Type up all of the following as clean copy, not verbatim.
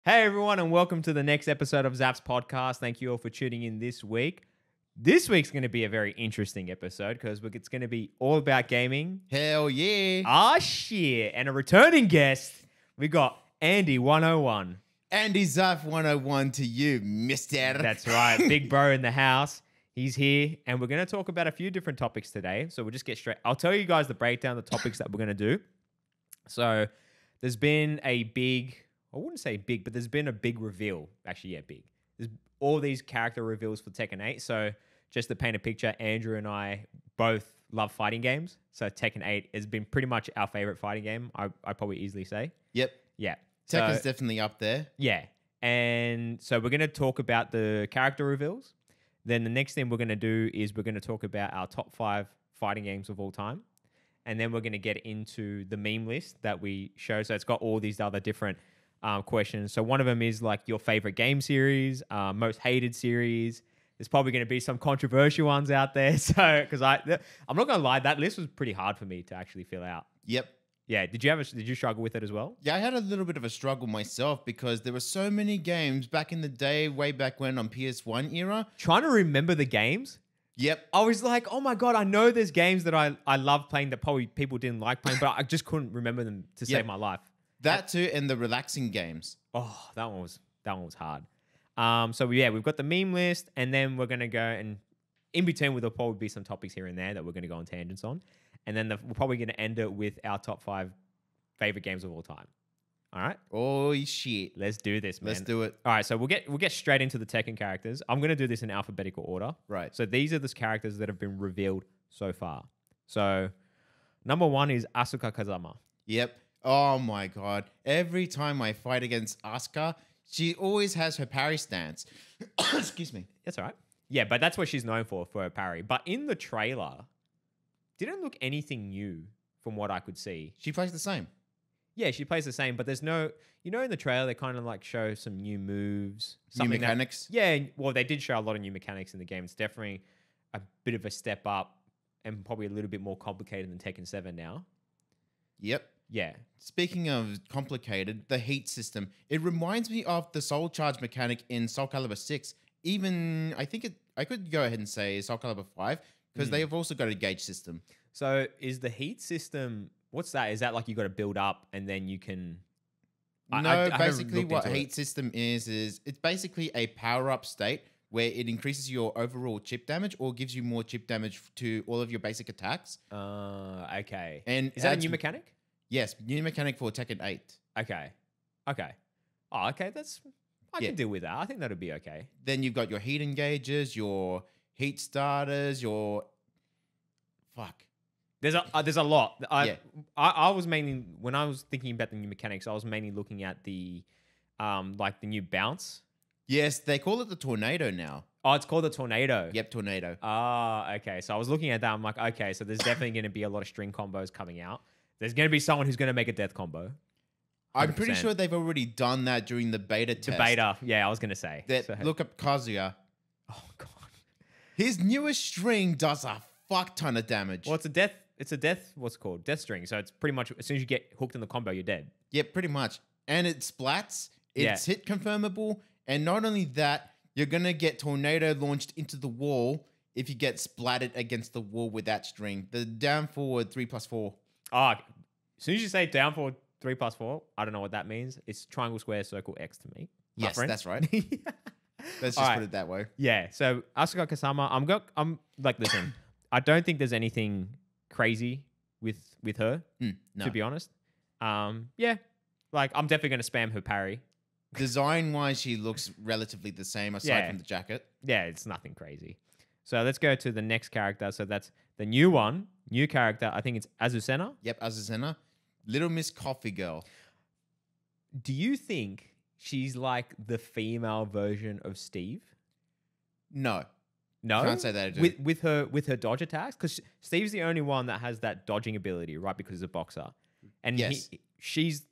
Hey everyone, and welcome to the next episode of Zap's podcast. Thank you all for tuning in this week. This week's going to be a very interesting episode because it's going to be all about gaming. Hell yeah. Ah shit! And a returning guest, we got Andy 101. Andy Zaf 101 to you, mister. That's right, big bro in the house. He's here, and we're going to talk about a few different topics today. So we'll just get straight. I'll tell you guys the breakdown, the topics that we're going to do. So there's been a big, I wouldn't say big, but there's been a big reveal. Actually, yeah, big. There's all these character reveals for Tekken 8. So just to paint a picture, Andrew and I both love fighting games. So Tekken 8 has been pretty much our favorite fighting game, I'd probably easily say. Yep. Yeah. Tekken's definitely up there. Yeah. And so we're going to talk about the character reveals. Then the next thing we're going to do is we're going to talk about our top 5 fighting games of all time. And then we're going to get into the meme list that we show. So it's got all these other different questions. So one of them is like your favorite game series, most hated series. There's probably going to be some controversial ones out there. So because I'm not going to lie, that list was pretty hard for me to actually fill out. Yep. Yeah. Did you struggle with it as well? Yeah, I had a little bit of a struggle myself because there were so many games back in the day, way back when on PS1 era. Trying to remember the games. Yep. I was like, oh my God, I know there's games that I love playing that probably people didn't like playing, but I just couldn't remember them to save my life. That too, and the relaxing games. Oh, that one was hard. So yeah, we've got the meme list, and then we're gonna go and in between there'll probably be some topics here and there that we're gonna go on tangents on, and then we're probably gonna end it with our top 5 favorite games of all time. All right, Oh shit. let's do this, man. Let's do it. All right, so we'll get straight into the Tekken characters. I'm gonna do this in alphabetical order. Right. So these are the characters that have been revealed so far. So number 1 is Asuka Kazama. Yep. Oh my god. Every time I fight against Asuka, she always has her parry stance. Excuse me. That's all right. Yeah, but that's what she's known for her parry. But in the trailer, didn't look anything new from what I could see. She plays the same. Yeah, she plays the same, but there's no, in the trailer, they kind of like show some new moves. New something mechanics. Yeah, well, they did show a lot of new mechanics in the game. It's definitely a bit of a step up and probably a little bit more complicated than Tekken 7 now. Yep. Yeah. Speaking of complicated, the heat system. It reminds me of the Soul Charge mechanic in Soul Calibur 6. Even, I could go ahead and say Soul Calibur 5, because they have also got a gauge system. So is the heat system, what's that? Is that like you got to build up and then you can... No, basically looked what into heat system is it's basically a power-up state where it increases your overall chip damage or gives you more chip damage to all of your basic attacks. Okay. And Is that a adds- new mechanic? Yes, new mechanic for Tekken 8. Okay. Oh, okay. I can deal with that. I think that'll be okay. Then you've got your heat engages, your heat starters, your... Fuck. There's a lot. Yeah. I was mainly, when I was thinking about the new mechanics, I was mainly looking at the like the new bounce. Yes, they call it the tornado now. Oh, it's called the tornado. Yep, tornado. Ah, okay. So I was looking at that. I'm like, okay, so there's definitely going to be a lot of string combos coming out. There's going to be someone who's going to make a death combo. I'm pretty 100%. sure they've already done that during the beta test. The beta. Yeah, I was going to say. Look up Kazuya. Oh, God. His newest string does a fuck ton of damage. Well, it's a death, what's it called? Death string. So it's pretty much, as soon as you get hooked in the combo, you're dead. Yeah, pretty much. And it splats. It's hit confirmable. And not only that, you're going to get tornado launched into the wall if you get splatted against the wall with that string. The down forward 3+4. Ah, as soon as you say down for 3+4, I don't know what that means. It's triangle, square, circle, X to me. Yes, friend. that's right. Let's just All right. put it that way. Yeah. So Asuka Kasama, I'm like, listen, I don't think there's anything crazy with her, No. to be honest. Yeah. Like, I'm definitely going to spam her parry. Design-wise, she looks relatively the same aside from the jacket. Yeah, it's nothing crazy. So let's go to the next character. So that's the new character. I think it's Azucena. Yep, Azucena. Little Miss Coffee Girl. Do you think she's like the female version of Steve? No. No, Can't say that I do. with her dodge attacks, because Steve's the only one that has that dodging ability, right? Because he's a boxer, and Yes. she's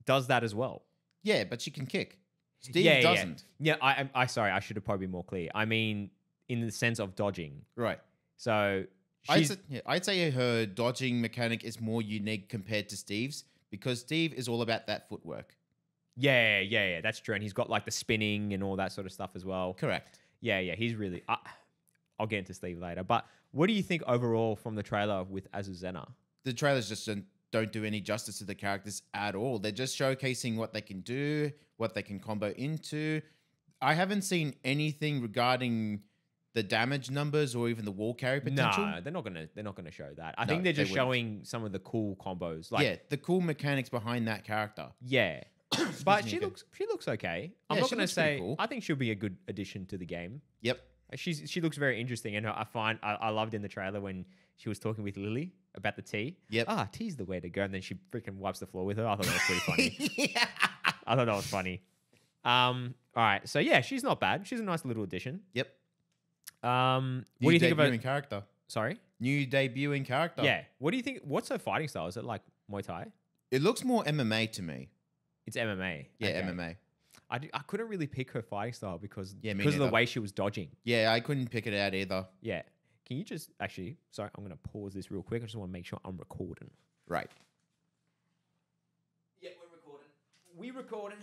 does that as well. Yeah, but she can kick. Steve doesn't. Yeah, I sorry, I should have probably been more clear. I mean, in the sense of dodging. Right. So I'd say her dodging mechanic is more unique compared to Steve's because Steve is all about that footwork. Yeah. That's true. And he's got like the spinning and all that sort of stuff as well. Correct. Yeah. He's really. I'll get into Steve later. But what do you think overall from the trailer with Azucena? The trailers just don't do any justice to the characters at all. They're just showcasing what they can do, what they can combo into. I haven't seen anything regarding the damage numbers or even the wall carry potential. No, they're not gonna show that. I think they're just showing some of the cool combos. Like, yeah, the cool mechanics behind that character. Yeah. But she looks okay. I'm Yeah, not she gonna looks pretty say cool. I think she'll be a good addition to the game. Yep. She looks very interesting, and I loved in the trailer when she was talking with Lily about the tea. Yep. Tea's the way to go, and then she freaking wipes the floor with her. I thought that was pretty funny. Yeah. I thought that was funny. All right, so yeah, she's not bad. She's a nice little addition. Yep. What do you think about debuting character? Sorry? New debuting character. Yeah. What do you think? What's her fighting style? Is it like Muay Thai? It looks more MMA to me. It's MMA. Yeah, Okay. MMA. I couldn't really pick her fighting style because Yeah, me of the neither. way she was dodging. Yeah, I couldn't pick it out either. Yeah. Can you just actually? Sorry, I'm gonna pause this real quick. I just want to make sure I'm recording. Right. Yeah, we're recording. We recording.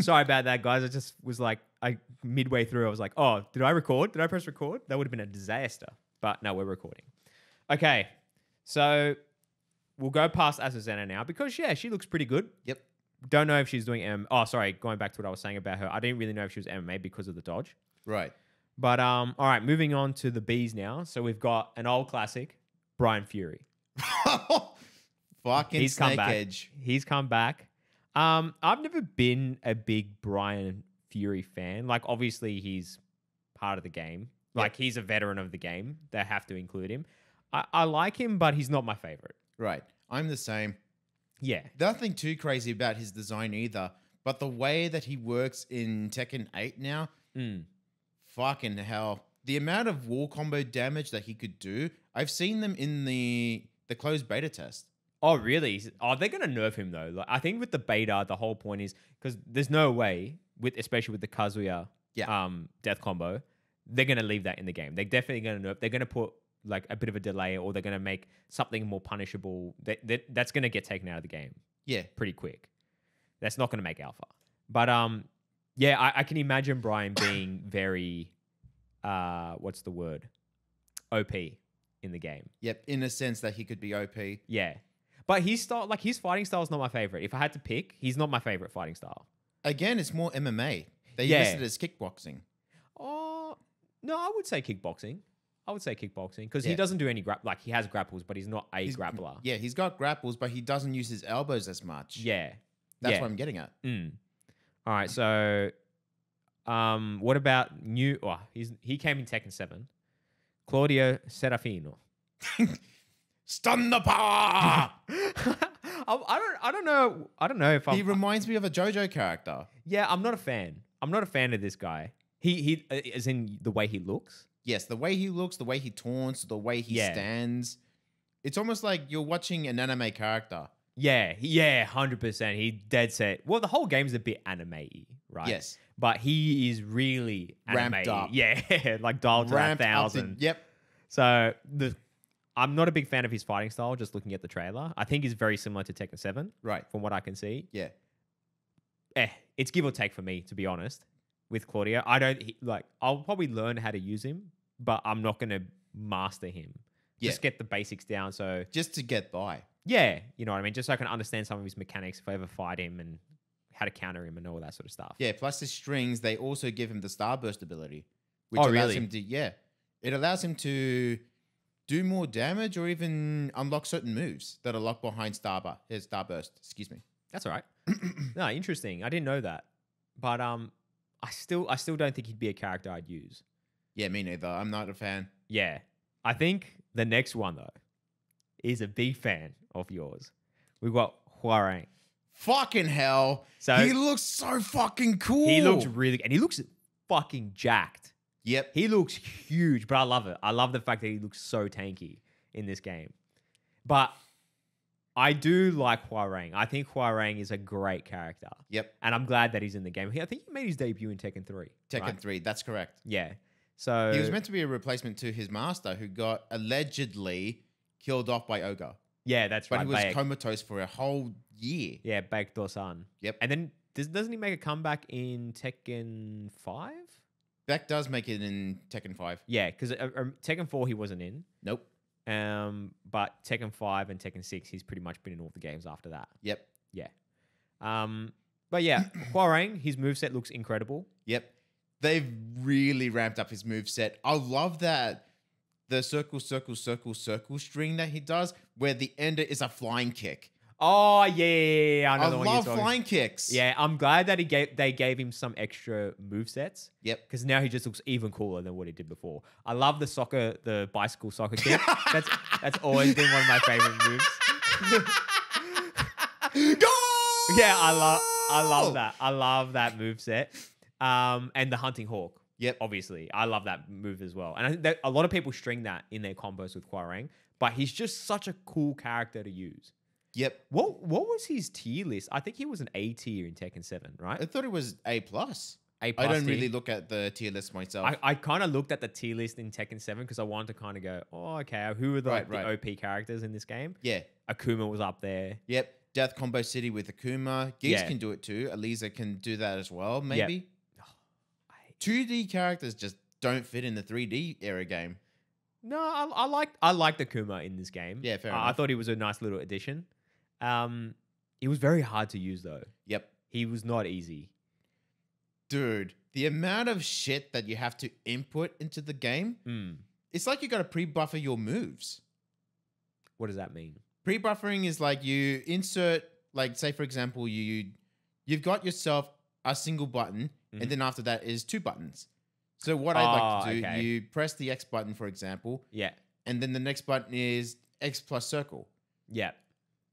Sorry about that, guys. I just was like, midway through, I was like, oh, did I record? Did I press record? That would have been a disaster. But no, we're recording. Okay, so we'll go past Azucena now because yeah, she looks pretty good. Yep. Don't know if she's doing sorry, going back to what I was saying about her. I didn't really know if she was MMA because of the dodge. Right. But all right, moving on to the Bees now. So we've got an old classic, Brian Fury. Fucking He's come Snake back. Edge. He's come back. I've never been a big Brian Fury fan. Like, obviously, he's part of the game. Like, he's a veteran of the game. They have to include him. I like him, but he's not my favorite. Right. I'm the same. Yeah. Nothing too crazy about his design either. But the way that he works in Tekken 8 now, fucking hell. The amount of wall combo damage that he could do, I've seen them in the closed beta test. Oh, really? Oh, they're gonna nerf him though. Like, I think with the beta, the whole point is because there's no way, especially with the Kazuya death combo, they're gonna leave that in the game. They're definitely gonna nerf. They're gonna put like a bit of a delay, or they're gonna make something more punishable. That's gonna get taken out of the game. Yeah. Pretty quick. That's not gonna make alpha. But yeah, I can imagine Brian being very what's the word? OP in the game. Yep. In a sense that he could be OP. Yeah. But his style, like his fighting style is not my favorite. If I had to pick, he's not my favorite fighting style. Again, it's more MMA. They Yeah. listed it as kickboxing. Oh, no, I would say kickboxing. Because he Yeah. doesn't do any like he has grapples, but he's not a grappler. Yeah, he's got grapples, but he doesn't use his elbows as much. Yeah. That's yeah. what I'm getting at. All right, so what about new? Oh, he came in Tekken 7. Claudio Serafino. Stun the power! I don't know if He reminds me of a JoJo character. Yeah, I'm not a fan. I'm not a fan of this guy. He as in the way he looks. Yes, the way he looks, the way he taunts, the way he stands. It's almost like you're watching an anime character. Yeah, 100%. He dead set. Well, the whole game's a bit anime-y, right? Yes. But he is really Ramped anime-y. up. Yeah, like dialed to Ramped up 1,000. Yep. So I'm not a big fan of his fighting style, just looking at the trailer. I think he's very similar to Tekken 7, Right. from what I can see. Yeah. It's give or take for me, to be honest, with Claudio. I'll probably learn how to use him, but I'm not going to master him. Just get the basics down. So Just to get by. yeah, you know what I mean? Just so I can understand some of his mechanics if I ever fight him and how to counter him and all that sort of stuff. Yeah, plus his strings, they also give him the Starburst ability. Which Oh, allows really? him to, it allows him to do more damage or even unlock certain moves that are locked behind Starburst. Excuse me. That's all right. No, interesting. I didn't know that. But I still don't think he'd be a character I'd use. Yeah, me neither. I'm not a fan. Yeah. I think the next one, though, is a big fan of yours. We've got Hwoarang. Fucking hell. So he looks so fucking cool. He looks really... And he looks fucking jacked. Yep. He looks huge, but I love it. I love the fact that he looks so tanky in this game. But I do like Hwoarang. I think Hwoarang is a great character. Yep. And I'm glad that he's in the game. I think he made his debut in Tekken 3. Tekken right? 3, that's correct. Yeah. So He was meant to be a replacement to his master who got allegedly killed off by Ogre. yeah, that's But right. he was Baek. comatose for a whole year. Yeah, Baek Do-san. Yep. And then Doesn't he make a comeback in Tekken 5? Beck does make it in Tekken 5. Yeah, because Tekken 4 he wasn't in. Nope. But Tekken 5 and Tekken 6, he's pretty much been in all the games after that. Yep. Yeah. But yeah, Hwoarang, his moveset looks incredible. Yep. They've really ramped up his moveset. I love that the circle, circle, circle, circle string that he does, where the ender is a flying kick. Oh, yeah. I know I the one you're love talking. flying kicks. Yeah, I'm glad that they gave him some extra movesets. Yep. Because now he just looks even cooler than what he did before. I love the bicycle soccer kick. That's always been one of my favorite moves. Go! Yeah, I love that. I love that moveset. And the hunting hawk. Yep. Obviously, I love that move as well. And I think that a lot of people string that in their combos with Hwoarang, but he's just such a cool character to use. Yep. What was his tier list? I think he was an A tier in Tekken 7, right? I thought it was A+. plus. A+. I don't tier. really look at the tier list myself. I kind of looked at the tier list in Tekken 7 because I wanted to kind of go, oh, okay, who are the OP characters in this game? Yeah. Akuma was up there. Yep. Death Combo City with Akuma. Giggs Yeah. can do it too. Elisa can do that as well, maybe. Yep. 2D characters just don't fit in the 3D era game. No, I liked Akuma in this game. Yeah, fair I enough. thought he was a nice little addition. He was very hard to use though. Yep. He was not easy. Dude, the amount of shit that you have to input into the game, it's like you got to pre-buffer your moves. What does that mean? Pre-buffering is like you insert, like say for example, you've got yourself a single button, and then after that is 2 buttons. So what I'd like to do, okay. you press the X button, for example, Yeah. and then the next button is X plus circle. Yeah.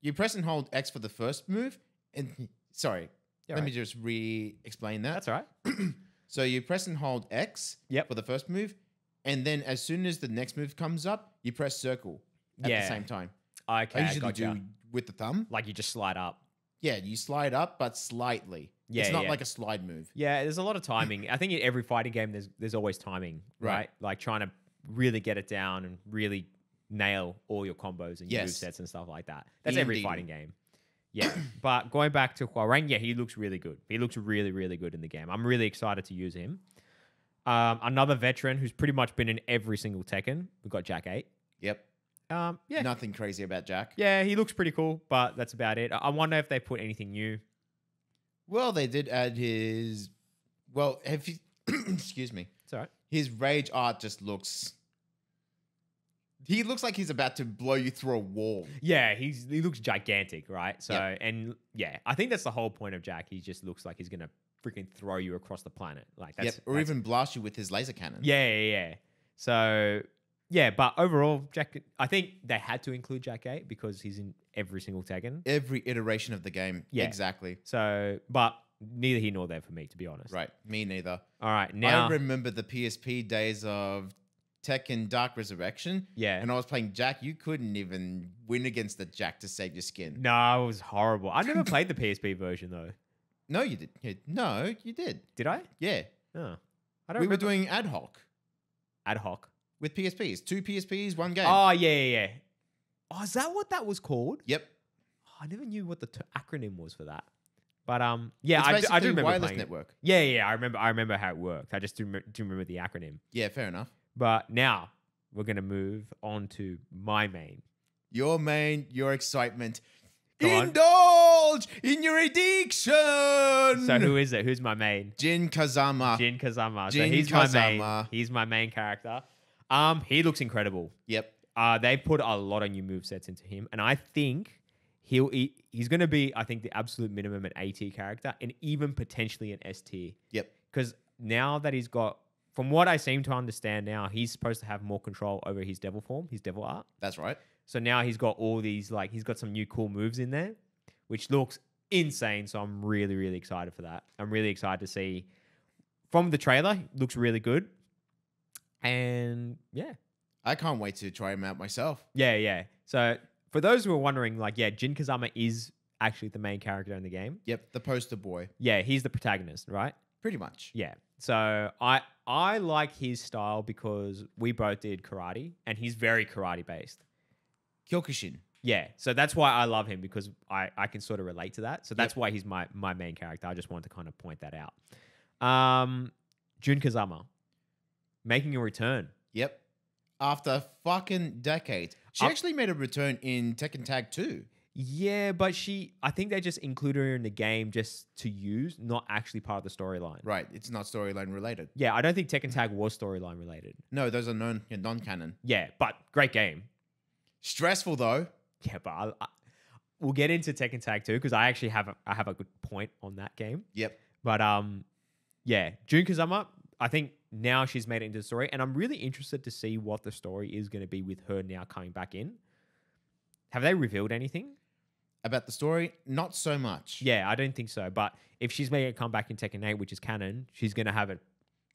You press and hold X for the first move, and sorry, You're let right. me just re-explain that. That's all right. So you press and hold X Yep. for the first move, and then as soon as the next move comes up, you press circle at Yeah. the same time. Okay, I usually gotcha. do with the thumb. Like you just slide up. Yeah, you slide up, but slightly. Yeah, it's not yeah. like a slide move. Yeah, there's a lot of timing. I think in every fighting game, there's always timing, right? Right. Like trying to really get it down and really nail all your combos and your Yes. movesets and stuff like that. That's every Indeed. fighting game. Yeah, but going back to Hwoarang, yeah, he looks really good. He looks really, really good in the game. I'm really excited to use him. Another veteran who's pretty much been in every single Tekken. We've got Jack 8. Yep. Yeah, Nothing crazy about Jack. yeah, he looks pretty cool, but that's about it. I wonder if they put anything new. Well, they did add his. Well, have you? Excuse me. It's all right. His rage art just looks. He looks like he's about to blow you through a wall. Yeah, he looks gigantic, right? So, Yep. and yeah, I think that's the whole point of Jack. He just looks like he's gonna freaking throw you across the planet, like that's Yep. Or that's- even blast you with his laser cannon. yeah. So yeah, but overall, Jack, I think they had to include Jack 8 because he's in every single Tekken. Every iteration of the game. Yeah. Exactly. So, but neither here nor there for me, to be honest. Right. Me neither. All right, now I remember the PSP days of Tekken Dark Resurrection. yeah. And I was playing Jack. You couldn't even win against the Jack to save your skin. No, it was horrible. I never played the PSP version though. No, you did. No, you did. Did I? Yeah. No, I don't. We were remember. doing ad hoc ad hoc. with PSPs. 2 PSPs, 1 game. Oh yeah. Oh, is that what that was called? Yep. Oh, I never knew what the acronym was for that. But yeah, It's I do basically remember wireless playing it. network. Yeah. I remember how it worked. I just do remember the acronym. Yeah, fair enough. But now we're gonna move on to my main. Your main, your excitement. Go on. Indulge in your addiction. So who is it? Who's my main? Jin Kazama. Jin Kazama. So Jin he's my main. Kazama. He's my main character. He looks incredible. Yep. They put a lot of new movesets into him, and I think he's going to be, I think, the absolute minimum an A tier character, and even potentially an S tier. Yep. Because now that he's got, from what I seem to understand now, he's supposed to have more control over his devil form, his devil art. That's right. So now he's got all these, like, he's got some new cool moves in there, which looks insane. So I'm really, really excited for that. I'm really excited to see from the trailer. Looks really good. And yeah. I can't wait to try him out myself. Yeah. So for those who are wondering, like, yeah, Jin Kazama is actually the main character in the game. Yep. The poster boy. Yeah, he's the protagonist, right? Pretty much. Yeah. So I like his style because we both did karate, and he's very karate based. Kyokushin. Yeah, so that's why I love him because I can sort of relate to that. So that's why he's my main character. I just wanted to kind of point that out. Jun Kazama making a return. Yep. After fucking decades. She actually made a return in Tekken Tag 2. Yeah, but I think they just included her in the game just to use, not actually part of the storyline. Right. It's not storyline related. Yeah, I don't think Tekken Tag was storyline related. No, those are non-canon. Yeah, but great game. Stressful though. Yeah, but we'll get into Tekken Tag 2 because I actually have a good point on that game. Yep. But yeah, Jun Kazama, I think now she's made it into the story, and I'm really interested to see what the story is going to be with her now coming back in. Have they revealed anything? About the story? Not so much. Yeah, I don't think so. But if she's making a comeback in Tekken 8, which is canon, she's going to have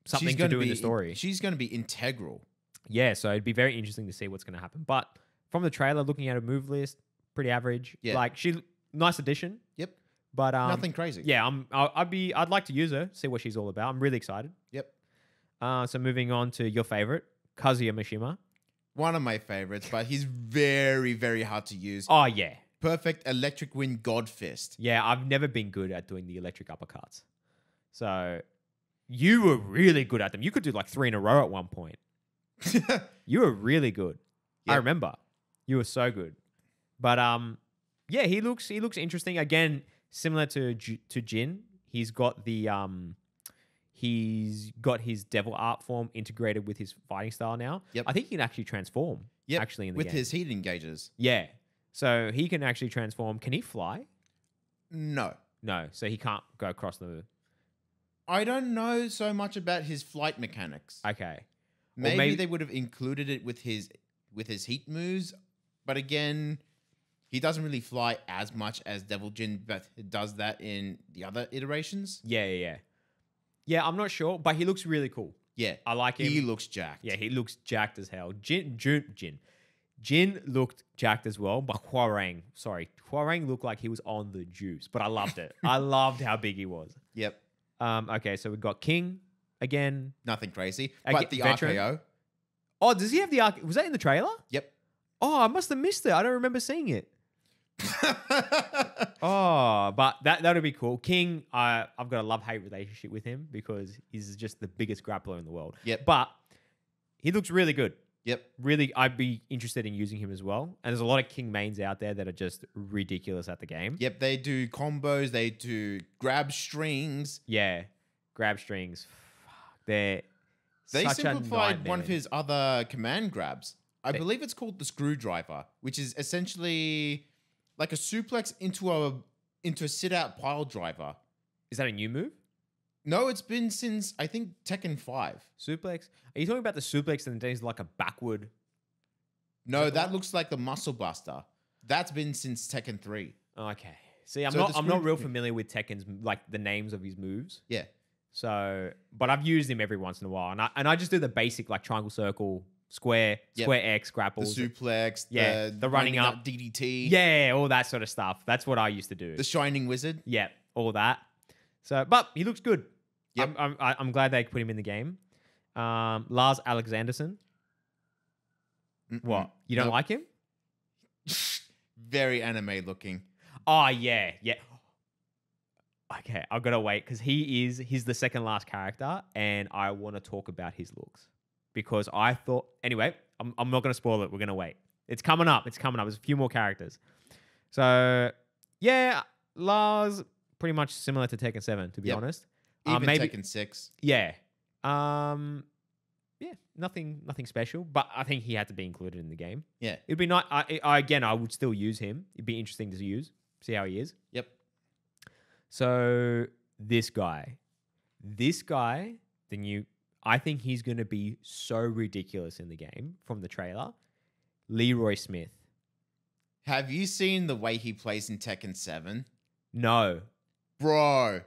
something to do in the story. She's going to be integral. Yeah, so it'd be very interesting to see what's going to happen. But from the trailer, looking at her move list, pretty average. Yeah. Like, nice addition. Yep. But nothing crazy. Yeah, I'd like to use her, see what she's all about. I'm really excited. Yep. So moving on to your favorite, Kazuya Mishima. One of my favorites, but he's very, very hard to use. Oh, yeah. Perfect electric wind god fist. Yeah, I've never been good at doing the electric uppercuts. So you were really good at them. You could do like 3 in a row at one point. You were really good. Yep. I remember. You were so good. But yeah, he looks interesting. Again, similar to Jin. He's got his devil art form integrated with his fighting style now. Yep. I think he can actually transform. Yep. Actually, in the with game. his heat engages. Yeah. So he can actually transform. Can he fly? No. No. So he can't go across the. I don't know so much about his flight mechanics. Okay. Maybe they would have included it with his heat moves, but again, he doesn't really fly as much as Devil Jin, but does that in the other iterations. Yeah. Yeah, I'm not sure, but he looks really cool. Yeah, I like him. He looks jacked. Yeah, he looks jacked as hell. Jin looked jacked as well, but Hwoarang looked like he was on the juice, but I loved it. I loved how big he was. Yep. Okay, so we've got King again. Nothing crazy, but the veteran. RKO. Oh, does he have the RKO? Was that in the trailer? Yep. Oh, I must have missed it. I don't remember seeing it. Oh, but that'll be cool. King, I've got a love-hate relationship with him because he's just the biggest grappler in the world. Yep. But he looks really good. Yep. Really, I'd be interested in using him as well. And there's a lot of King mains out there that are just ridiculous at the game. Yep, they do combos, they do grab strings. Yeah, grab strings. They simplified one of his other command grabs. I believe it's called the screwdriver, which is essentially like a suplex into a sit-out pile driver. Is that a new move? No, it's been since, I think, Tekken 5. Suplex? Are you talking about the suplex and then there's like a backward? No, that looks like the Muscle Buster. That's been since Tekken 3. Okay. See, I'm not real familiar with Tekken's, like the names of his moves. Yeah. So, but I've used him every once in a while. And I just do the basic like triangle, circle, square, square X, grapples. The suplex, the running up DDT. Yeah, all that sort of stuff. That's what I used to do. The Shining Wizard. Yeah, all that. So, but he looks good. Yep. I'm glad they put him in the game. Lars Alexanderson. What? You don't like him? Very anime looking. Oh, yeah. Okay, I've got to wait because he's the second last character and I want to talk about his looks because I thought, anyway, I'm not going to spoil it. We're going to wait. It's coming up. There's a few more characters. So, yeah, Lars, pretty much similar to Tekken 7, to be honest. Even maybe Tekken 6. Yeah. Yeah, nothing special, but I think he had to be included in the game. Yeah. It'd be nice. I would still use him. It'd be interesting to use, see how he is. Yep. So this guy, I think he's going to be so ridiculous in the game from the trailer. Leroy Smith. Have you seen the way he plays in Tekken 7? No. Bro.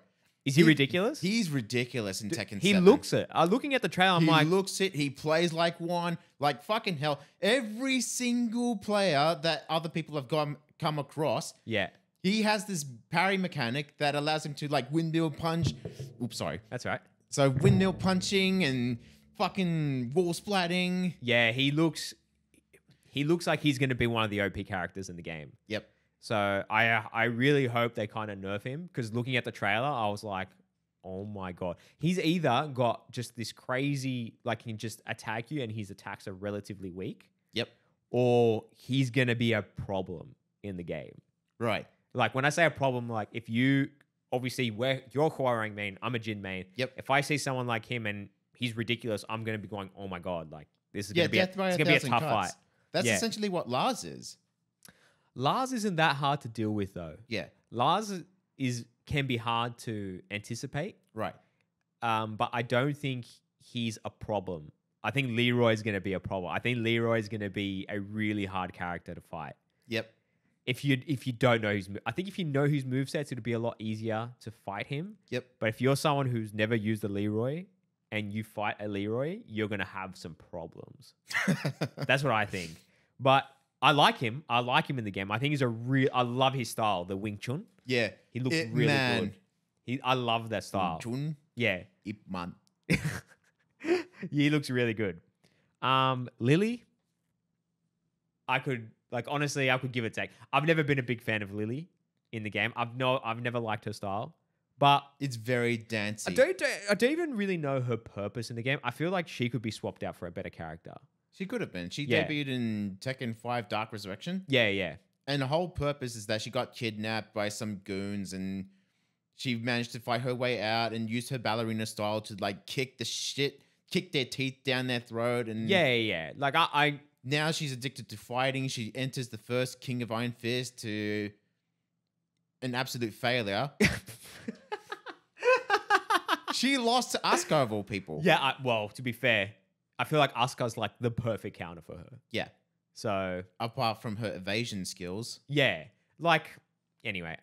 Is he ridiculous? He's ridiculous in Tekken 7. He looks it. Looking at the trailer, he looks it. He plays like one. Like fucking hell. Every single player that other people have come across. Yeah. He has this parry mechanic that allows him to like windmill punch. Oops, sorry. That's right. So windmill punching and fucking wall splatting. Yeah, he looks he looks like he's going to be one of the OP characters in the game. Yep. So I really hope they kind of nerf him, because looking at the trailer, I was like, oh my God. He's either got just this crazy, like he can just attack you and his attacks are relatively weak, Yep. or he's going to be a problem in the game. Right. Like when I say a problem, like if you, obviously you're a Hwoarang main, I'm a Jin main. Yep. If I see someone like him and he's ridiculous, I'm going to be going, oh my God, like this is Yeah, going to be death by it's gonna be a 1,000 tough cuts. fight. That's Yeah. essentially what Lars is. Lars isn't that hard to deal with though. Yeah. Lars can be hard to anticipate, Right. but I don't think he's a problem. I think Leroy's going to be a problem. I think Leroy's going to be a really hard character to fight. Yep. If you don't know I think if you know his movesets, it'll be a lot easier to fight him. Yep. But if you're someone who's never used a Leroy and you fight a Leroy, you're going to have some problems. That's what I think. But I like him. I like him in the game. I think I love his style, the Wing Chun. Yeah. He looks really good. I love that style. Chun Yeah. Ip Man. He looks really good. Lily, honestly, I could give it a take. I've never been a big fan of Lily in the game. I've never liked her style, but It's very dancey. I don't even really know her purpose in the game. I feel like she could be swapped out for a better character. She could have been. She Yeah. debuted in Tekken 5 Dark Resurrection. Yeah. And the whole purpose is that she got kidnapped by some goons and she managed to fight her way out and use her ballerina style to like kick their teeth down their throat. And Yeah. Like I now she's addicted to fighting. She enters the first King of Iron Fist to an absolute failure. She lost to Asuka of all people. yeah. Well, to be fair, I feel like Asuka's like the perfect counter for her. Yeah. So Apart from her evasion skills. yeah, like anyway,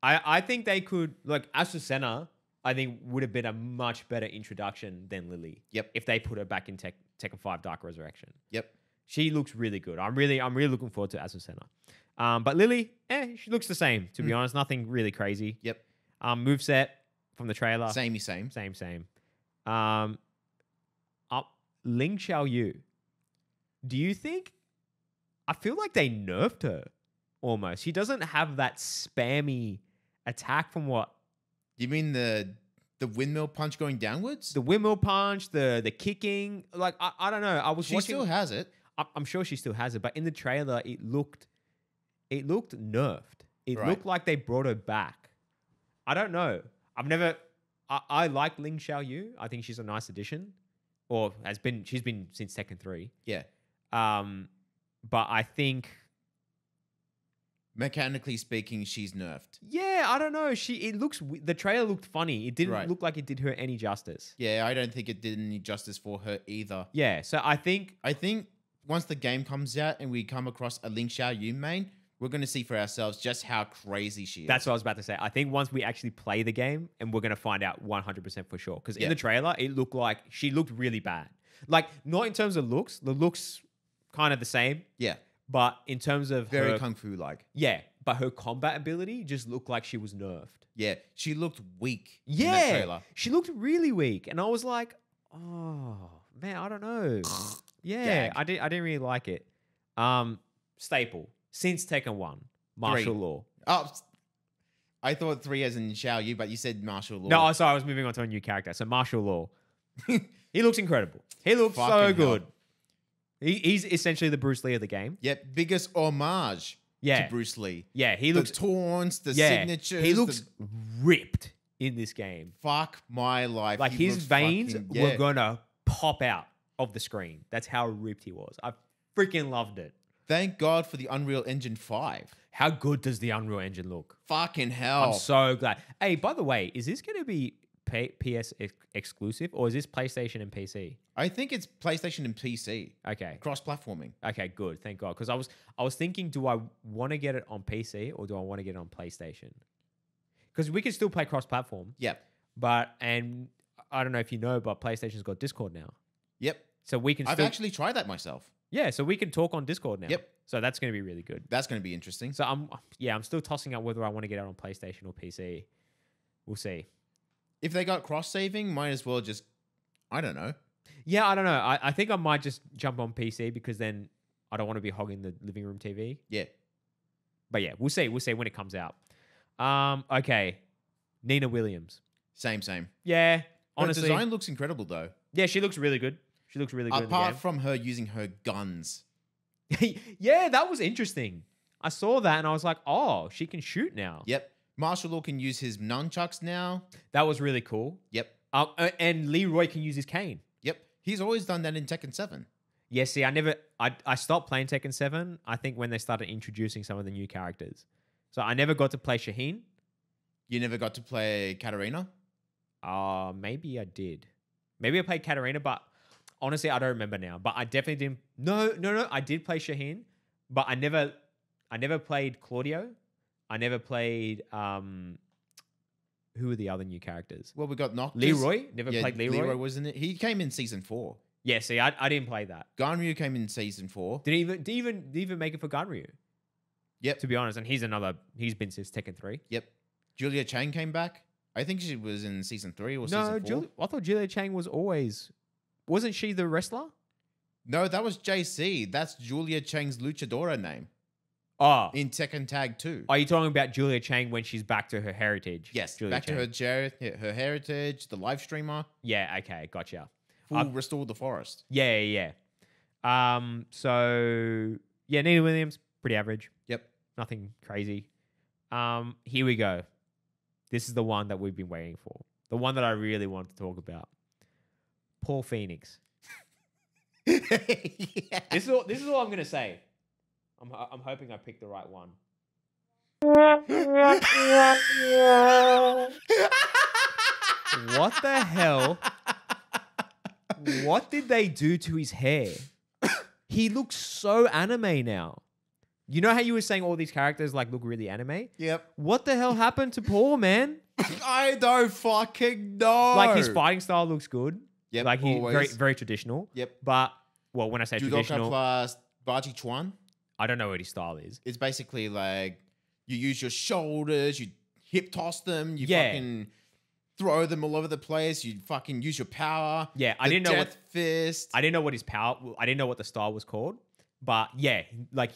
I think they could like Azucena. I think would have been a much better introduction than Lily. Yep. If they put her back in Tekken 5 Dark Resurrection, Yep. she looks really good. I'm really looking forward to Azucena. But Lily, she looks the same. To be honest, nothing really crazy. Yep. Moveset from the trailer, Samey same. same. Ling Xiaoyu. Do you think? I feel like they nerfed her almost. She doesn't have that spammy attack from what You mean the windmill punch going downwards? the windmill punch, the kicking. Like I don't know. I was She watching. still has it. I'm sure she still has it, but in the trailer, it looked nerfed. It Right. looked like they brought her back. I don't know. I like Ling Xiaoyu. I think she's a nice addition, or she's been since Tekken 3. Yeah. But I think, Mechanically speaking, she's nerfed. yeah, I don't know. The trailer looked funny. It didn't Right. look like it did her any justice. Yeah, I don't think it did any justice for her either. Yeah, so I think, I think once the game comes out and we come across a Ling Xiaoyu main, we're going to see for ourselves just how crazy she is. that's what I was about to say. I think once we actually play the game, and we're going to find out 100% for sure. Because in the trailer, it looked like she looked really bad. Like, not in terms of looks. The looks kind of the same. Yeah, But in terms of very her, kung fu like. yeah, but her combat ability just looked like she was nerfed. Yeah, she looked weak in that Yeah, trailer. she looked really weak, and I was like, oh man, I don't know. Yeah, Gag. I didn't really like it. Staple since Tekken 1, martial law. Oh, I thought 3 as in Xiaoyu, but you said martial law. No, sorry, I was moving on to a new character. So martial law. He looks incredible. He looks so Fucking good. hell. He's essentially the Bruce Lee of the game. Yep, biggest homage Yeah. to Bruce Lee. Yeah, he The looks taunts, the yeah, signatures. He looks the- ripped in this game. fuck my life. Like He his looks veins fucking- were yeah. gonna pop out of the screen. That's how ripped he was. I freaking loved it. Thank God for the Unreal Engine 5. How good does the Unreal Engine look? Fucking hell. I'm so glad. Hey, by the way, is this going to be PS exclusive, or is this PlayStation and PC? I think it's PlayStation and PC. Okay. Cross-platforming. Okay, good. Thank God. Because I was thinking, do I want to get it on PC or do I want to get it on PlayStation? Because we can still play cross-platform, Yep. and I don't know if you know, but PlayStation's got Discord now, Yep. so we can. I've still, actually tried that myself. yeah, so we can talk on Discord now. Yep. So that's going to be really good. That's going to be interesting. So I'm still tossing up whether I want to get it on PlayStation or PC. We'll see. If they got cross-saving, might as well just, I don't know. Yeah, I don't know. I think I might just jump on PC because then I don't want to be hogging the living room TV. Yeah. But yeah, we'll see. We'll see when it comes out. Okay. Nina Williams. Same. Yeah. Her Honestly. design looks incredible though. Yeah, she looks really good. She looks really good Apart in the from her using her guns. game. Yeah, that was interesting. I saw that and I was like, oh, she can shoot now. Yep. Martial Law can use his nunchucks now. That was really cool. Yep. And Leroy can use his cane. Yep. He's always done that in Tekken 7. Yeah, see, I stopped playing Tekken 7, I think, when they started introducing some of the new characters. So I never got to play Shaheen. You never got to play Katarina? Maybe I did. Maybe I played Katarina, but honestly, I don't remember now. But I definitely didn't. No. I did play Shaheen, but I never played Claudio. I never played. Who were the other new characters? Well, we got Noctis. Leroy. Never played Leroy. Leroy wasn't it? He came in season 4. Yeah, see, I didn't play that. Ganryu came in season 4. Did he even make it for Ganryu? Yep. To be honest, and he's been since Tekken 3. Yep. Julia Chang came back. I think she was in season 3 or season 4. I thought Julia Chang was always. Wasn't she the wrestler? No, that was JC. That's Julia Chang's luchadora name Oh. in Tekken Tag 2. Are you talking about Julia Chang when she's back to her heritage? Yes, Julia back Chang. to her heritage, the live streamer, Yeah, okay, gotcha. full Restore the Forest. Yeah. So yeah, Nina Williams, pretty average. Yep. Nothing crazy. Here we go. This is the one that we've been waiting for. The one that I really want to talk about. Paul Phoenix. Yeah. This is all I'm gonna say. I'm hoping I picked the right one. What the hell? What did they do to his hair? He looks so anime now. You know how you were saying all these characters like look really anime? Yep. What the hell happened to Paul, man? I don't fucking know. Like his fighting style looks good. Yep, Like he's always. very very traditional. Yep. But well, when I say Judoka traditional, plus Baji Chuan. I don't know what his style is. It's basically like you use your shoulders, you hip toss them, you Yeah. fucking throw them all over the place, you fucking use your power. Yeah, I The didn't know what Death Fist. I didn't know what his power. I didn't know what the style was called. But yeah, like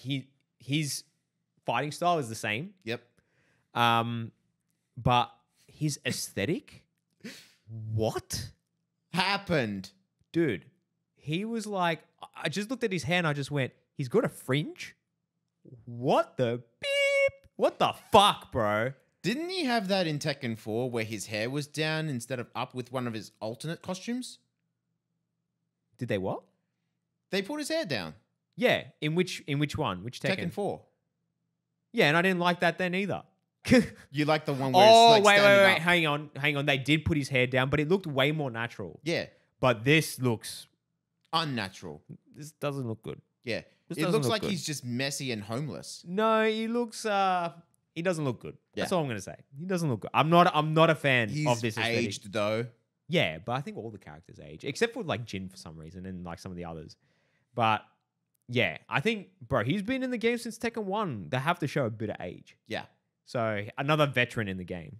his fighting style is the same. Yep. But his aesthetic, what? Happened. Dude, he was like, I just looked at his hair and I just went, he's got a fringe? What the beep? What the fuck, bro? Didn't he have that in Tekken 4 where his hair was down instead of up with one of his alternate costumes? Did they what? They put his hair down. Yeah, in which one? Which Tekken? Tekken 4. Yeah, and I didn't like that then either. You like the one where Oh, it's like standing wait. up. Hang on. They did put his hair down, but it looked way more natural. Yeah. But this Unnatural. doesn't look good. Yeah. This It doesn't looks look like good. he's just messy and homeless. No, he doesn't look good. That's Yeah. all I'm gonna say. He doesn't look good. I'm not a fan He's of this aesthetic. aged though. Yeah, but I think all the characters age, except for like Jin for some reason and like some of the others. But yeah, I think, bro, he's been in the game since Tekken 1. They have to show a bit of age. Yeah. So another veteran in the game.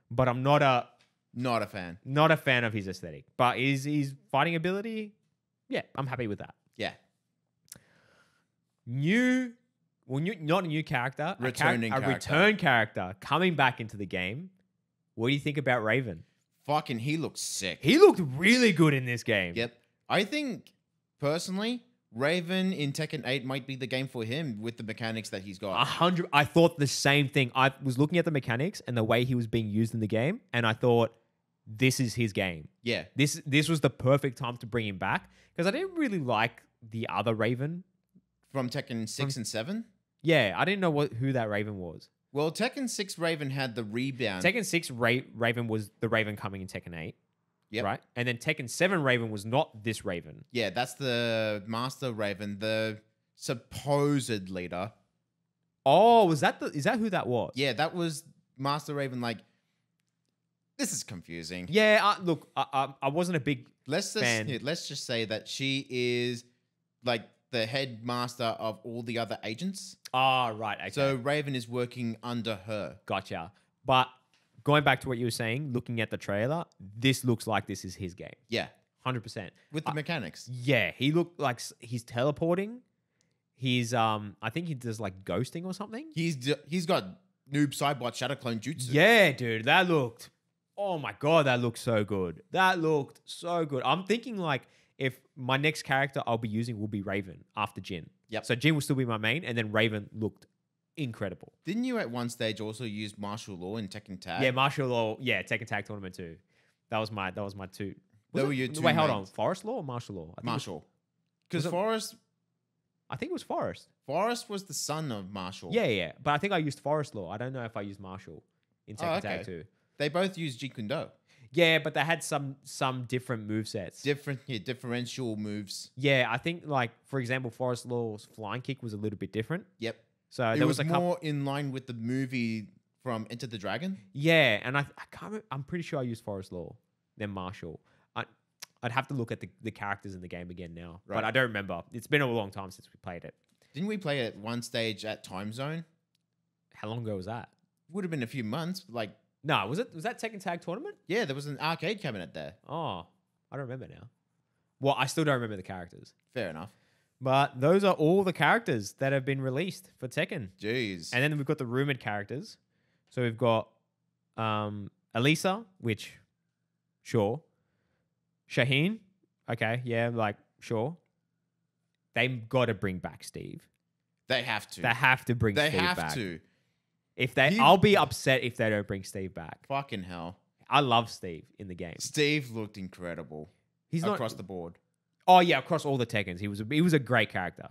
But I'm not a Not a fan. of his aesthetic. But his fighting ability, yeah, I'm happy with that. Yeah. Not a new character, Returning a character. return character coming back into the game. What do you think about Raven? Fucking he looks sick. He looked really good in this game. Yep. I think personally, Raven in Tekken 8 might be the game for him with the mechanics that he's got. 100. I thought the same thing. I was looking at the mechanics and the way he was being used in the game, and I thought, this is his game. Yeah. This was the perfect time to bring him back because I didn't really like the other Raven. From Tekken 6 and 7? Yeah, I didn't know who that Raven was. Well, Tekken 6 Raven had the rebound. Tekken 6 Raven was the Raven coming in Tekken 8. Yep. Right? And then Tekken 7 Raven was not this Raven. Yeah, that's the Master Raven, the supposed leader. Oh, is that who that was? Yeah, that was Master Raven. Like, this is confusing. Yeah, look, I wasn't a big Let's just say that she is like the headmaster of all the other agents. Ah, right. Okay. So Raven is working under her. Gotcha. But going back to what you were saying, looking at the trailer, this looks like this is his game. Yeah, 100%. with the mechanics. Yeah, he looked like he's teleporting. He's I think he does like ghosting or something. He's got Noob Saibot Shadow Clone Jutsu. Yeah, dude, that looked. Oh my god, that looked so good. That looked so good. I'm thinking like if my next character I'll be using will be Raven after Jin. Yep. So Jin will still be my main, and then Raven looked incredible. Didn't you at one stage also use martial law in Tekken Tag? Yeah, martial law. Yeah, Tekken Tag Tournament too. That was my two. Those Was were it? your two Wait, hold on. mains. Forest law or martial law? I think it was- Martial. Because Was it- I think it was Forest. Forest was the son of Marshall. Yeah, yeah. But I think I used Forest Law. I don't know if I used Marshall in Tekken okay. Tag 2. They both used Jeet Kune Do. Yeah, but they had some different movesets. Differential moves. Yeah, I think like for example, Forest Law's flying kick was a little bit different. Yep. So It there was was a couple. more in line with the movie from Enter the Dragon. Yeah, and I can't remember, I'm pretty sure I used Forest Law then Marshall. I'd have to look at the characters in the game again now, Right. but I don't remember. It's been a long time since we played it. Didn't we play it one stage at Time Zone? How long ago was that? Would have been a few months. Like, No, was that Tekken Tag Tournament? yeah, there was an arcade cabinet there. Oh, I don't remember now. Well, I still don't remember the characters. Fair enough. But those are all the characters that have been released for Tekken. Jeez. And then we've got the rumored characters. So we've got Elisa, which, sure. Shaheen, okay, yeah, like, sure. They've got to bring back Steve. They have to. They have to bring They Steve have back. to. I'll be upset if they don't bring Steve back. Fucking hell. I love Steve in the game. Steve looked incredible He's across not. the board. Oh yeah, across all the Tekkens, he was a great character.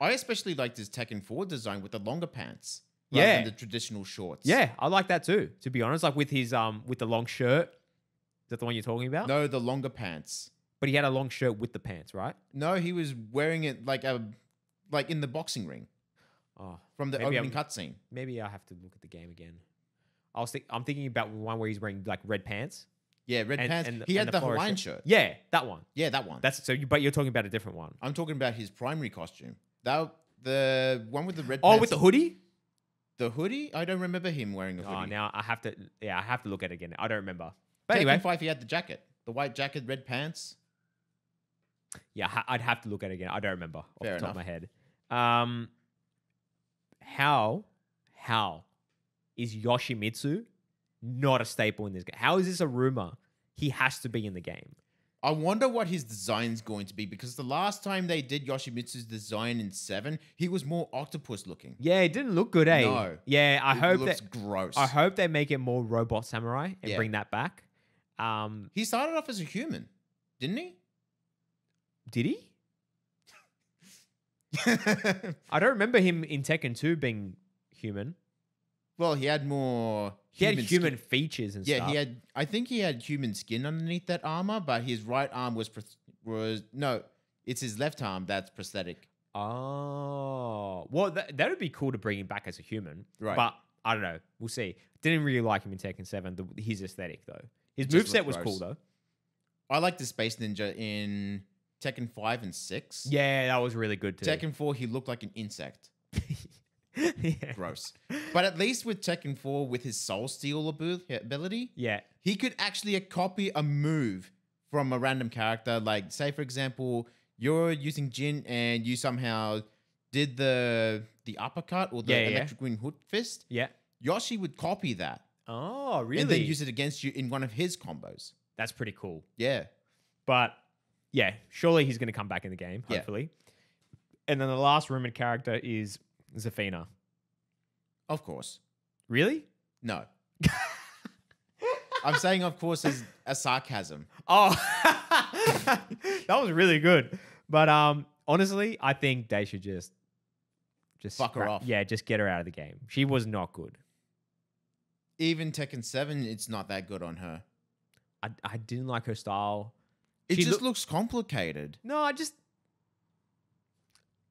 I especially liked his Tekken 4 design with the longer pants. Yeah. Rather than the traditional shorts. Yeah, I like that too. To be honest, like with his with the long shirt. Is that the one you're talking about? No, the longer pants. But he had a long shirt with the pants, right? No, he was wearing it like in the boxing ring Oh, from the Maybe opening cutscene. maybe I have to look at the game again. I'm thinking about one where he's wearing like red pants. Yeah, red And- pants. and- He and had the the forest Hawaiian shirt. shirt. Yeah, that one. Yeah, that one. That's so. But you're talking about a different one. I'm talking about his primary costume. The one with the red. Oh, pants. with the hoodie. the hoodie. I don't remember him wearing a hoodie. Oh, now I have to. Yeah, I have to look at it again. I don't remember. But Tekken anyway, 5, he had the jacket, the white jacket, red pants. yeah, I'd have to look at it again. I don't remember off Fair the top enough. of my head. How is Yoshimitsu not a staple in this game? How is this a rumor? He has to be in the game. I wonder what his design's going to be because the last time they did Yoshimitsu's design in 7, he was more octopus looking. Yeah, it didn't look good, eh? No. Yeah, I It hope looks that. gross. I hope they make it more Robot Samurai and Yeah. bring that back. He started off as a human, didn't he? Did he? I don't remember him in Tekken 2 being human. Well, he had more. He had human skin. features and Yeah, stuff. he had. I think he had human skin underneath that armor, but his right arm was no. It's his left arm that's prosthetic. Oh, well, that would be cool to bring him back as a human. Right. But I don't know. We'll see. Didn't really like him in Tekken 7. His aesthetic, though. His just moveset looked was gross. cool, though. I like the Space Ninja in Tekken 5 and 6. Yeah, that was really good, too. Tekken 4, he looked like an insect. yeah. Gross. But at least with Tekken 4, with his Soul Steel ability, Yeah. he could actually copy a move from a random character. Like, say, for example, you're using Jin and you somehow did the uppercut or the Yeah, yeah. electric green hook fist. Yeah. Yoshi would copy that Oh, really? and then use it against you in one of his combos. That's pretty cool. Yeah. But yeah, surely he's going to come back in the game, Yeah. hopefully. And then the last rumored character is Zafina. Of course. Really? No. I'm saying, of course, as a sarcasm. Oh, that was really good. But honestly, I think they should just Fuck her off. Yeah, just get her out of the game. She was not good. Even Tekken 7, it's not that good on her. I didn't like her style. It She just loo- looks complicated. No, I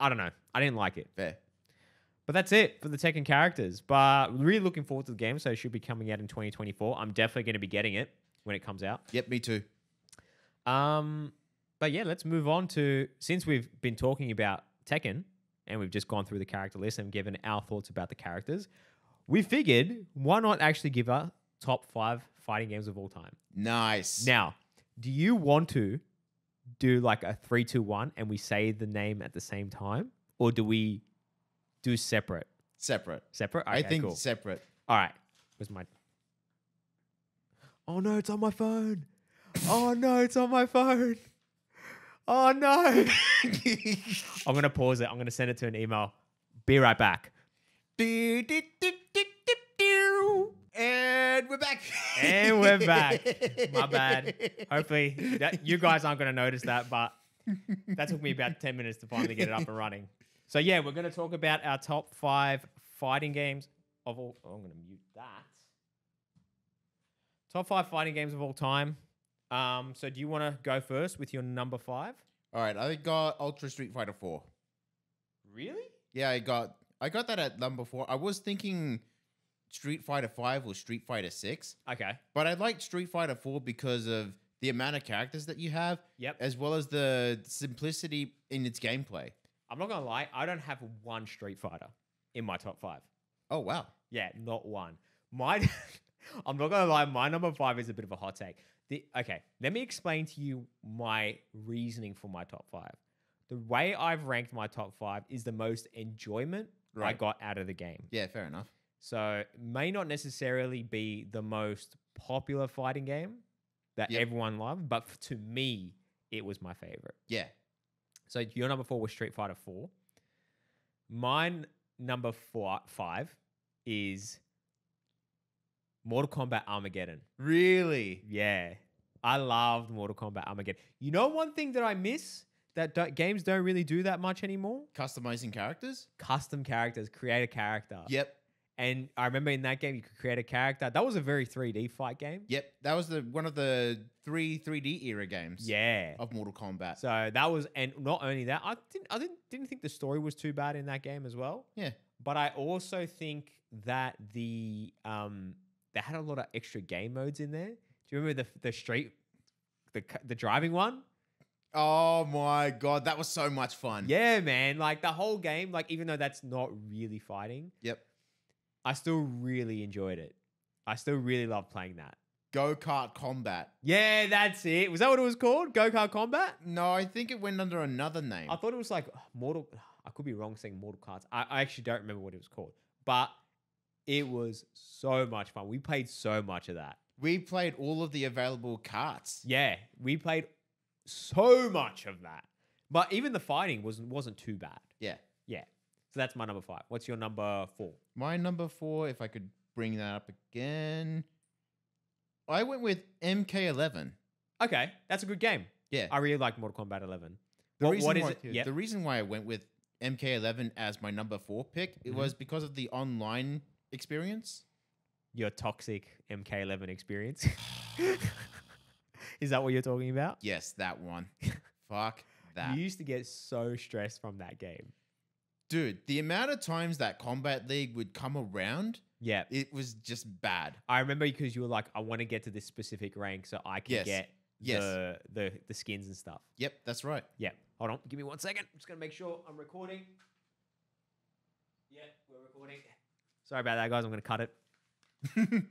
don't know. I didn't like it. Fair. But that's it for the Tekken characters. But really looking forward to the game. So it should be coming out in 2024. I'm definitely going to be getting it when it comes out. Yep, me too. But yeah, let's move on to, since we've been talking about Tekken and we've just gone through the character list and given our thoughts about the characters, we figured why not actually give our top 5 fighting games of all time. Nice. Now, do you want to do like a 3, 2, 1 and we say the name at the same time? or do we do separate? Separate. Separate? Okay, I think cool. separate. All right. Where's my... Oh, no, it's on my phone. Oh, no, it's on my phone. Oh, no. I'm going to pause it. I'm going to send it to an email. Be right back. And we're back. And we're back. My bad. Hopefully, you guys aren't going to notice that, but that took me about 10 minutes to finally get it up and running. So, yeah, we're going to talk about our top 5 fighting games of all... Oh, I'm going to mute that. Top 5 fighting games of all time. So do you want to go first with your number 5? All right, I got Ultra Street Fighter 4. Really? Yeah, I got that at number 4. I was thinking Street Fighter 5 or Street Fighter 6, Okay. but I liked Street Fighter 4 because of the amount of characters that you have, Yep. as well as the simplicity in its gameplay. I'm not going to lie. I don't have one Street Fighter in my top 5. Oh, wow. Yeah, not one. I'm not going to lie. My number 5 is a bit of a hot take. Okay, let me explain to you my reasoning for my top 5. The way I've ranked my top 5 is the most enjoyment I Right. got out of the game. Yeah, fair enough. So it may not necessarily be the most popular fighting game that Yep. everyone loved, but to me, it was my favorite. Yeah. So your number 4 was Street Fighter 4. Mine number 5 is Mortal Kombat Armageddon. Really? Yeah, I loved Mortal Kombat Armageddon. You know one thing that I miss that games don't really do that much anymore? Customizing characters? Custom characters, create a character. Yep. And I remember in that game, you could create a character. That was a very 3D fight game. Yep. That was one of the 3D era games. Yeah. Of Mortal Kombat. So that was, and not only that, I didn't think the story was too bad in that game as well. Yeah. But I also think that they had a lot of extra game modes in there. Do you remember the driving one? Oh my god, that was so much fun. Yeah, man. Like the whole game, like even though that's not really fighting, Yep. I still really enjoyed it. I still really love playing that. Go-Kart Combat. Yeah, that's it. Was that what it was called? Go-Kart Combat? No, I think it went under another name. I thought it was like I could be wrong saying Mortal Karts. I actually don't remember what it was called. But it was so much fun. We played so much of that. We played all of the available karts. Yeah, we played so much of that. But even the fighting wasn't too bad. Yeah. Yeah. So that's my number 5. What's your number 4? My number 4, if I could bring that up again, I went with MK11. Okay, that's a good game. Yeah. I really like Mortal Kombat 11. The What reason is why, it? Yep. The reason why I went with MK11 as my number 4 pick, it was because of the online experience. Your toxic MK11 experience. Is that what you're talking about? Yes, that one. Fuck that. You used to get so stressed from that game. Dude, the amount of times that Combat League would come around, Yeah. it was just bad. I remember because you were like, I want to get to this specific rank so I can Yes. get Yes. the skins and stuff. Yep, that's right. Yeah. Hold on. Give me 1 second. I'm just going to make sure I'm recording. Yeah, we're recording. Sorry about that, guys. I'm going to cut it.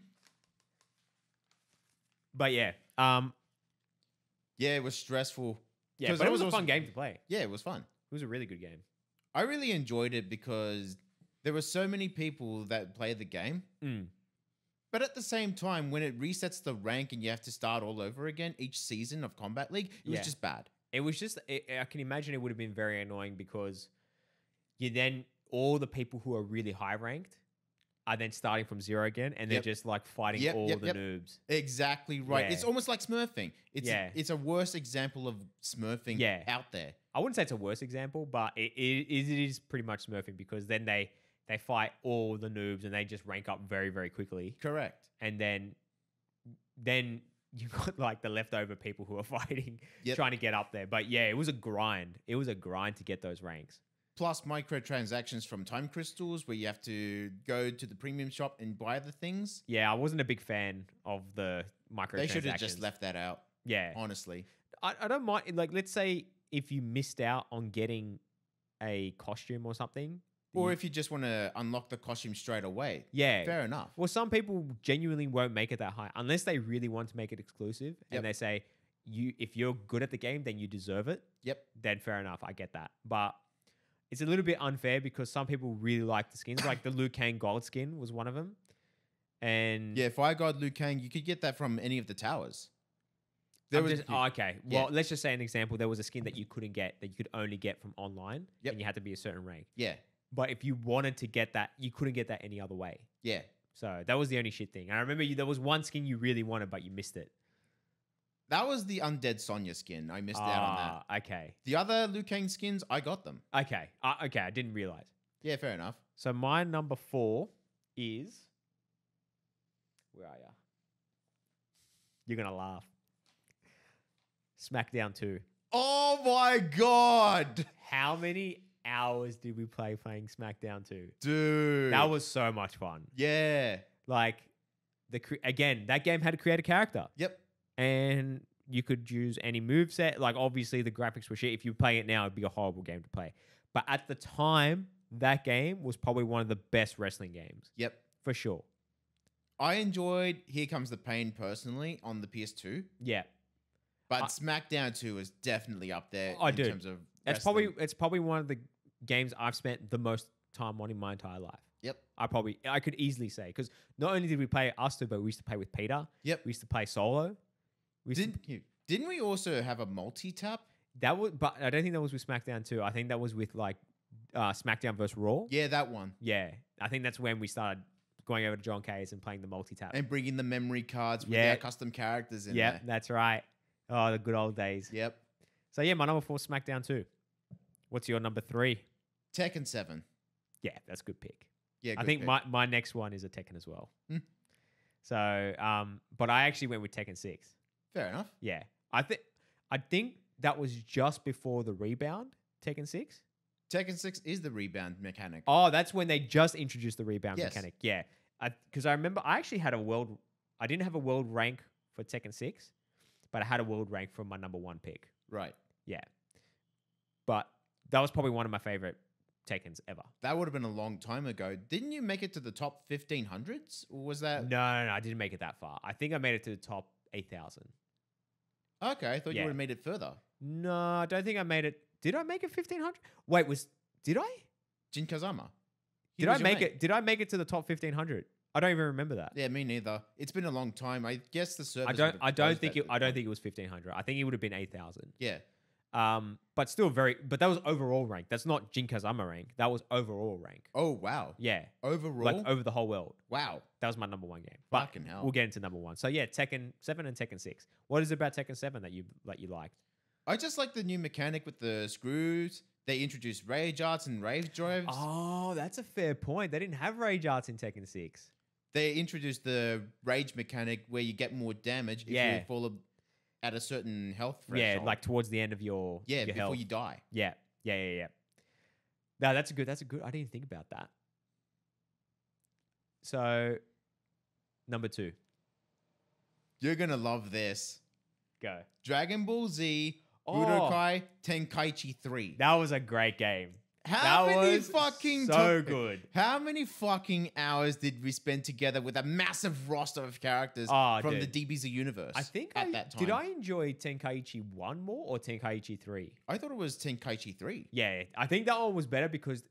But yeah. Yeah, it was stressful. Yeah, 'Cause but I it was a also- fun game to play. Yeah, it was fun. It was a really good game. I really enjoyed it because there were so many people that played the game. Mm. But at the same time, when it resets the rank and you have to start all over again each season of Combat League, it Yeah. was just bad. It was just, I can imagine it would have been very annoying because all the people who are really high ranked are then starting from 0 again and they're Yep. just like fighting Yep, all yep, the yep. noobs. Exactly right. Yeah. It's almost like smurfing. Yeah. It's a worse example of smurfing Yeah. out there. I wouldn't say it's a worse example, but it is pretty much smurfing because then they fight all the noobs and they just rank up very, very quickly. Correct. And then you got like the leftover people who are fighting, Yep. trying to get up there. But yeah, it was a grind. It was a grind to get those ranks. Plus microtransactions from time crystals where you have to go to the premium shop and buy the things. Yeah, I wasn't a big fan of the microtransactions. They should have just left that out, Yeah. honestly. I don't mind. Like, let's say if you missed out on getting a costume or something. Or if you just want to unlock the costume straight away. Yeah. Fair enough. Well, some people genuinely won't make it that high unless they really want to make it exclusive. Yep. And they say, if you're good at the game, then you deserve it. Yep. Then fair enough. I get that. But it's a little bit unfair because some people really like the skins. Like the Liu Kang gold skin was one of them. And Yeah, Fire God Liu Kang, you could get that from any of the towers. There was okay. Well, let's just say an example. There was a skin that you couldn't get, that you could only get from online, Yep. and you had to be a certain rank. yeah, But if you wanted to get that, you couldn't get that any other way. yeah. So that was the only shit thing. And I remember there was one skin you really wanted, but you missed it. That was the Undead Sonya skin. I missed out on that. Okay. The other Liu Kang skins, I got them. Okay. Okay. I didn't realize. Yeah, fair enough. So my number 4 is. Where are you? You're going to laugh. SmackDown 2. Oh my god, How many hours did we play playing SmackDown 2? dude! That was so much fun. yeah. Like, again, that game had to create a character. Yep. And you could use any moveset. Like, obviously, the graphics were shit. If you play it now, it'd be a horrible game to play. But at the time, that game was probably one of the best wrestling games. Yep. For sure. I enjoyed Here Comes the Pain personally on the PS2, Yeah. but SmackDown 2 is definitely up there Oh, in dude. terms of It's wrestling. probably one of the games I've spent the most time on in my entire life. Yep. I could easily say, because not only did we play us two, but we used to play with Peter. Yep. We used to play solo. We used to- Didn't we also have a multi-tap? that was, but I don't think that was with SmackDown 2. I think that was with like SmackDown versus Raw. Yeah, that one. Yeah. I think that's when we started going over to John K's and playing the multi-tap. And bringing the memory cards with Yeah. our custom characters in Yep, there. that's right. Oh, the good old days. Yep. So yeah, my number 4 SmackDown 2. What's your number 3? Tekken 7. Yeah, that's a good pick. Yeah, I good think pick. my next one is a Tekken as well. Hmm. So, but I actually went with Tekken 6. Fair enough. Yeah. I think that was just before the rebound, Tekken 6. Tekken 6 is the rebound mechanic. Oh, that's when they just introduced the rebound Yes. mechanic. Yeah. Because I remember I actually had I didn't have a world rank for Tekken 6, but I had a world rank for my number 1 pick. Right. Yeah. But that was probably one of my favorite Tekkens ever. That would have been a long time ago. Didn't you make it to the top 1500s? Or was that... No, I didn't make it that far. I think I made it to the top 8,000. Okay, I thought you Yeah. would have made it further. No, I don't think I made it. Did I make it 1,500? Wait, did I? Jin Kazama. He Did I was your make mate. it? Did I make it to the top 1,500? I don't even remember that. Yeah, me neither. It's been a long time. I guess the service... I would don't. have I don't closed think at it. the I don't point. think it was 1,500. I think it would have been 8,000. Yeah. But still very. But that was overall rank. That's not Jin Kazama rank. That was overall rank. Oh, wow. Yeah, Overall? like over the whole world. wow. That was my number 1 game. But Fucking hell. we'll get into number 1. So yeah, Tekken 7 and Tekken 6. What is it about Tekken 7 that you liked? I just like the new mechanic with the screws. They introduced rage arts and rage drives. Oh, that's a fair point. They didn't have rage arts in Tekken 6. They introduced the rage mechanic where you get more damage if Yeah. you fall at a certain health Yeah, threshold. like towards the end of your yeah, your before health. you die. Yeah. No, that's a good. I didn't think about that. So, number 2, You're gonna love this. go. Dragon Ball Z Oh. Budokai Tenkaichi 3. That was a great game. How that many was fucking so good. How many fucking hours did we spend together with a massive roster of characters Oh, from dude. the DBZ universe? I think at that time. did I enjoy Tenkaichi 1 more or Tenkaichi 3? I thought it was Tenkaichi 3. Yeah, I think that one was better because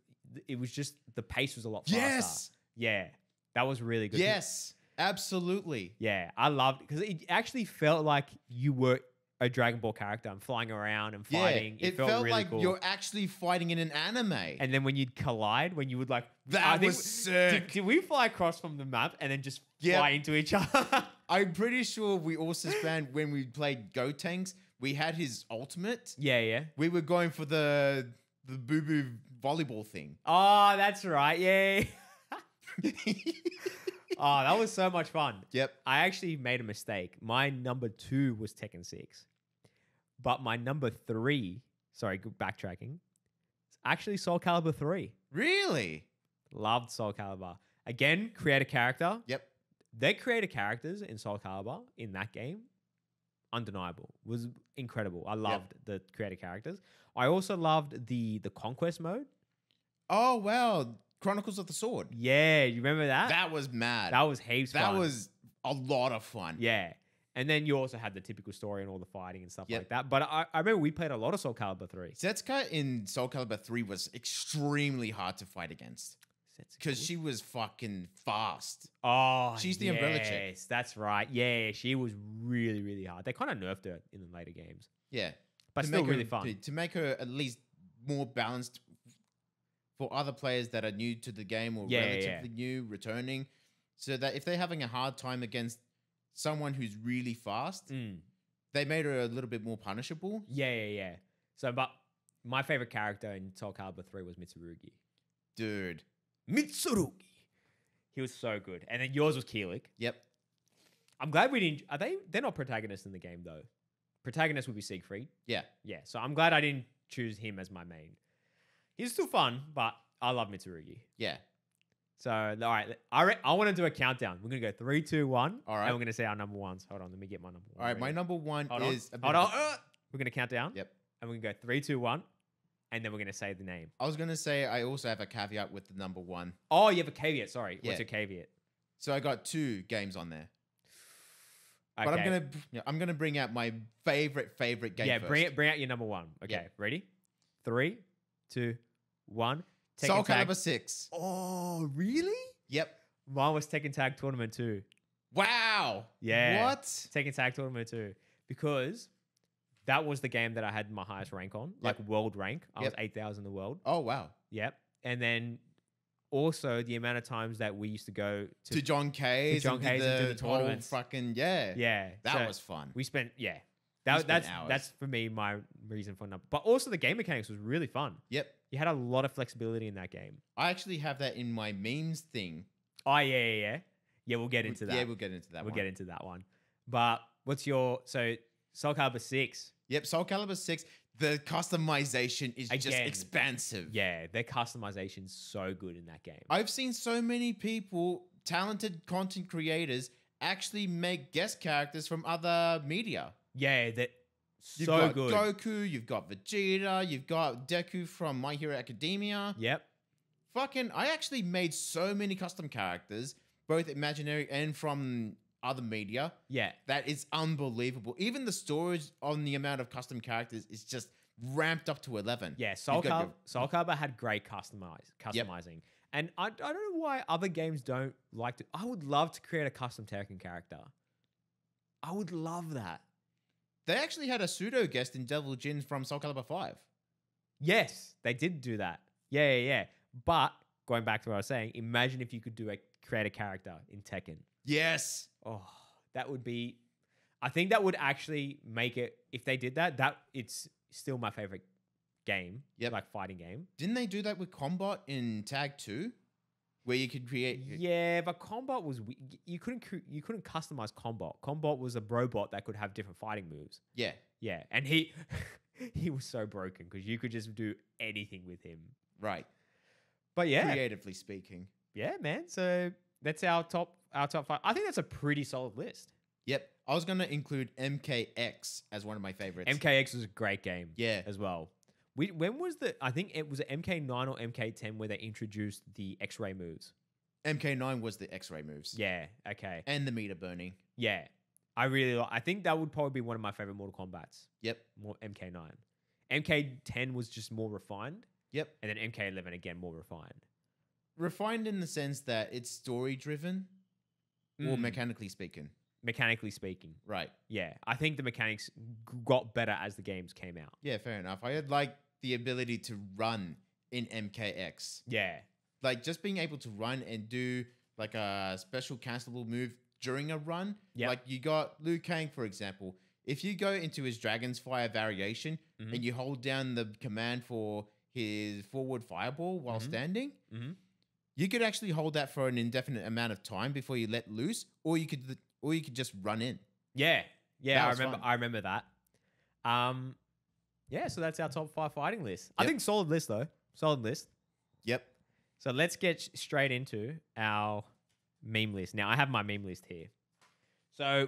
it was just the pace was a lot faster. Yes. Yeah, that was really good. Yes. Absolutely. Yeah, I loved it because it actually felt like you were a Dragon Ball character and flying around and fighting. Yeah, it felt felt really like cool. you're actually fighting in an anime. And then when you'd collide, when you would like That I think- was sick. Did we fly across from the map and then just Yep. fly into each other? I'm pretty sure we also spanned when we played Gotenks. We had his ultimate. yeah. We were going for the boo boo volleyball thing. Oh, that's right. Yeah. Oh, that was so much fun. Yep. I actually made a mistake. My number 2 was Tekken 6. But my number 3, sorry, good backtracking, it's actually Soul Calibur 3. Really? Loved Soul Calibur. Again, create a character. Yep. They created characters in Soul Calibur in that game. Undeniable. Was incredible. I loved the created characters. I also loved the conquest mode. Oh wow. Chronicles of the Sword. Yeah, you remember that? That was mad. That was heaps That fun. was a lot of fun. Yeah. And then you also had the typical story and all the fighting and stuff Yep. like that. But I remember we played a lot of Soul Calibur 3. Setsuka in Soul Calibur 3 was extremely hard to fight against because she was fucking fast. Oh, She's the umbrella chick. Yes, that's right. Yeah, she was really, really hard. They kind of nerfed her in the later games, Yeah. but To still make really her, fun. To make her at least more balanced for other players that are new to the game or Yeah, yeah, relatively new, returning, so that if they're having a hard time against someone who's really fast, Mm. they made her a little bit more punishable. Yeah. So, but my favorite character in Soul Calibur 3 was Mitsurugi. Dude. Mitsurugi. He was so good. And then yours was Keelik. Yep. I'm glad we didn't. They're not protagonists in the game, though. Protagonist would be Siegfried. Yeah. Yeah. So I'm glad I didn't choose him as my main. He's still fun, but I love Mitsurugi. Yeah. So, all right. I want to do a countdown. We're going to go 3, 2, 1. All right. And we're going to say our number ones. Hold on. Let me get my number one. All right. My ready. number one Hold is. on. Hold on. We're going to count down. Yep. And we're going to go 3, 2, 1. And then we're going to say the name. I was going to say I also have a caveat with the number one. Oh, you have a caveat. Sorry. Yeah. What's your caveat? So I got 2 games on there. Okay. But I'm gonna bring out my favorite game. Yeah, first. bring out your number one. Okay, Yeah. ready? 3, 2, 1. Soul Tekken Tag. Calibur 6. Oh, really? Yep. Mine was Tekken Tag Tournament 2. Wow. Yeah. What? Tekken Tag Tournament 2. Because that was the game that I had my highest rank on, like Yep. world rank. I was Yep. 8,000 in the world. Oh wow. Yep. And then also the amount of times that we used to go To John K's. John K's and do the whole tournaments. fucking yeah. yeah, That so was fun. we spent We spent that's hours. for me my reason for number. But also the game mechanics was really fun. Yep. You had a lot of flexibility in that game. I actually have that in my memes thing. Oh yeah. Yeah, we'll get into that. Yeah, we'll get into that. We'll one. get into that one. But what's your Soul Calibur 6? Yep. Soul Calibur 6. The customization is just Again. expansive. Yeah, their customization's so good in that game. I've seen so many people, talented content creators, actually make guest characters from other media. Yeah, that You've so got good. Goku, you've got Vegeta, you've got Deku from My Hero Academia. Yep. Fucking, I actually made so many custom characters, both imaginary and from other media. Yeah. That is unbelievable. Even the storage on the amount of custom characters is just ramped up to 11. Yeah, Soul You've got Calibur had great customizing. And I don't know why other games don't like to. I would love to create a custom Tekken character. I would love that. They actually had a pseudo guest in Devil Jin from Soul Calibur 5. Yes, they did do that. Yeah. But going back to what I was saying, imagine if you could create a character in Tekken. Yes. Oh, that would be. I think that would actually make it. If they did that it's still my favorite game. Yep. Like fighting game. Didn't they do that with Combat in Tag 2? Where you could create... Yeah, but Combat was you couldn't customize Combat. Combat was a robot that could have different fighting moves. Yeah. Yeah, and he he was so broken because you could just do anything with him. Right. But yeah, Creatively speaking. yeah, man. So that's our top 5. I think that's a pretty solid list. Yep. I was going to include MKX as one of my favorites. MKX was a great game. Yeah. as well. When was I think it was MK9 or MK10 where they introduced the X-ray moves. MK9 was the X-ray moves. Yeah. Okay. And the meter burning. Yeah. I think that would probably be one of my favorite Mortal Kombats. Yep. More MK9. MK10 was just more refined. Yep. And then MK11 again more refined. Refined in the sense that it's story driven or mechanically speaking. Mechanically speaking. Right. Yeah. I think the mechanics got better as the games came out. Yeah, fair enough. I had like the ability to run in MKX. Yeah. Like just being able to run and do like a special cancelable move during a run. Yep. Like you got Liu Kang, for example. If you go into his Dragon's Fire variation and you hold down the command for his forward fireball while standing, you could actually hold that for an indefinite amount of time before you let loose, or you could just run in. Yeah. Yeah, That was fun. I remember that. Yeah, so that's our top 5 fighting list. I Yep. think solid list though. Solid list. Yep. So let's get straight into our meme list. Now I have my meme list here. So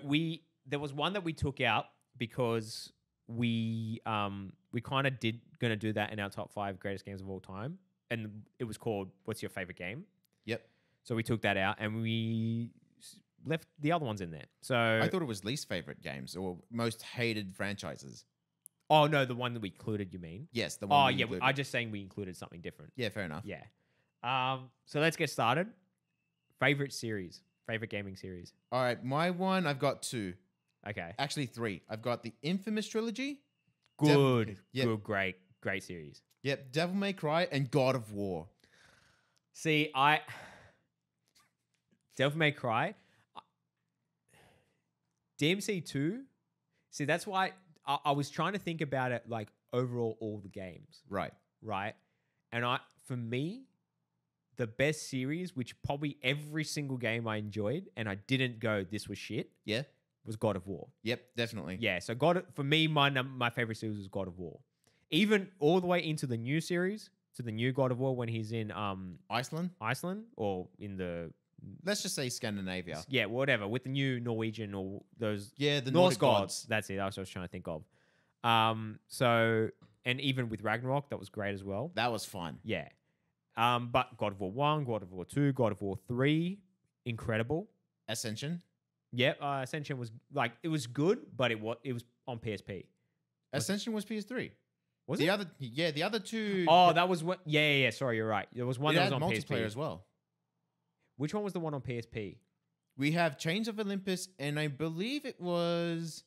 there was one that we took out because we kind of gonna do that in our top 5 greatest games of all time, and it was called "What's Your Favorite Game?" Yep. So we took that out, and we left the other ones in there. So I thought it was least favorite games or most hated franchises. oh no, the one that we included, you mean? Yes, the one. Oh we yeah, included. I just saying we included something different. Yeah, fair enough. Yeah. So let's get started. Favorite series, favorite gaming series. All right, my one, I've got two. Okay. Actually, three. I've got the Infamous trilogy. Good. Yep. Good. Great series. Yep, Devil May Cry and God of War. See, Devil May Cry, DMC 2. See, that's why I was trying to think about it like overall all the games, Right. right? And for me, the best series, which probably every single game I enjoyed, and I didn't go, this was shit, Yeah. was God of War. Yep, definitely. Yeah, so for me, my favorite series was God of War. Even all the way into the new series, to the new God of War when he's in Iceland. Iceland or in the Let's just say Scandinavia. yeah, whatever, with the new Norwegian or those Yeah, the Norse Nordic gods. That's it. That's what I was trying to think of. So and even with Ragnarok, that was great as well. That was fun. Yeah. But God of War 1, God of War 2, God of War 3, incredible. Ascension. Yeah, Ascension was like it was good, but it was on PSP. Ascension was PS3. Was the it? the other two. Oh, that was what. Yeah. Sorry, you're right. There was one it that was had on multiplayer PSP as well. Which one was the one on PSP? We have Chains of Olympus, and I believe it was.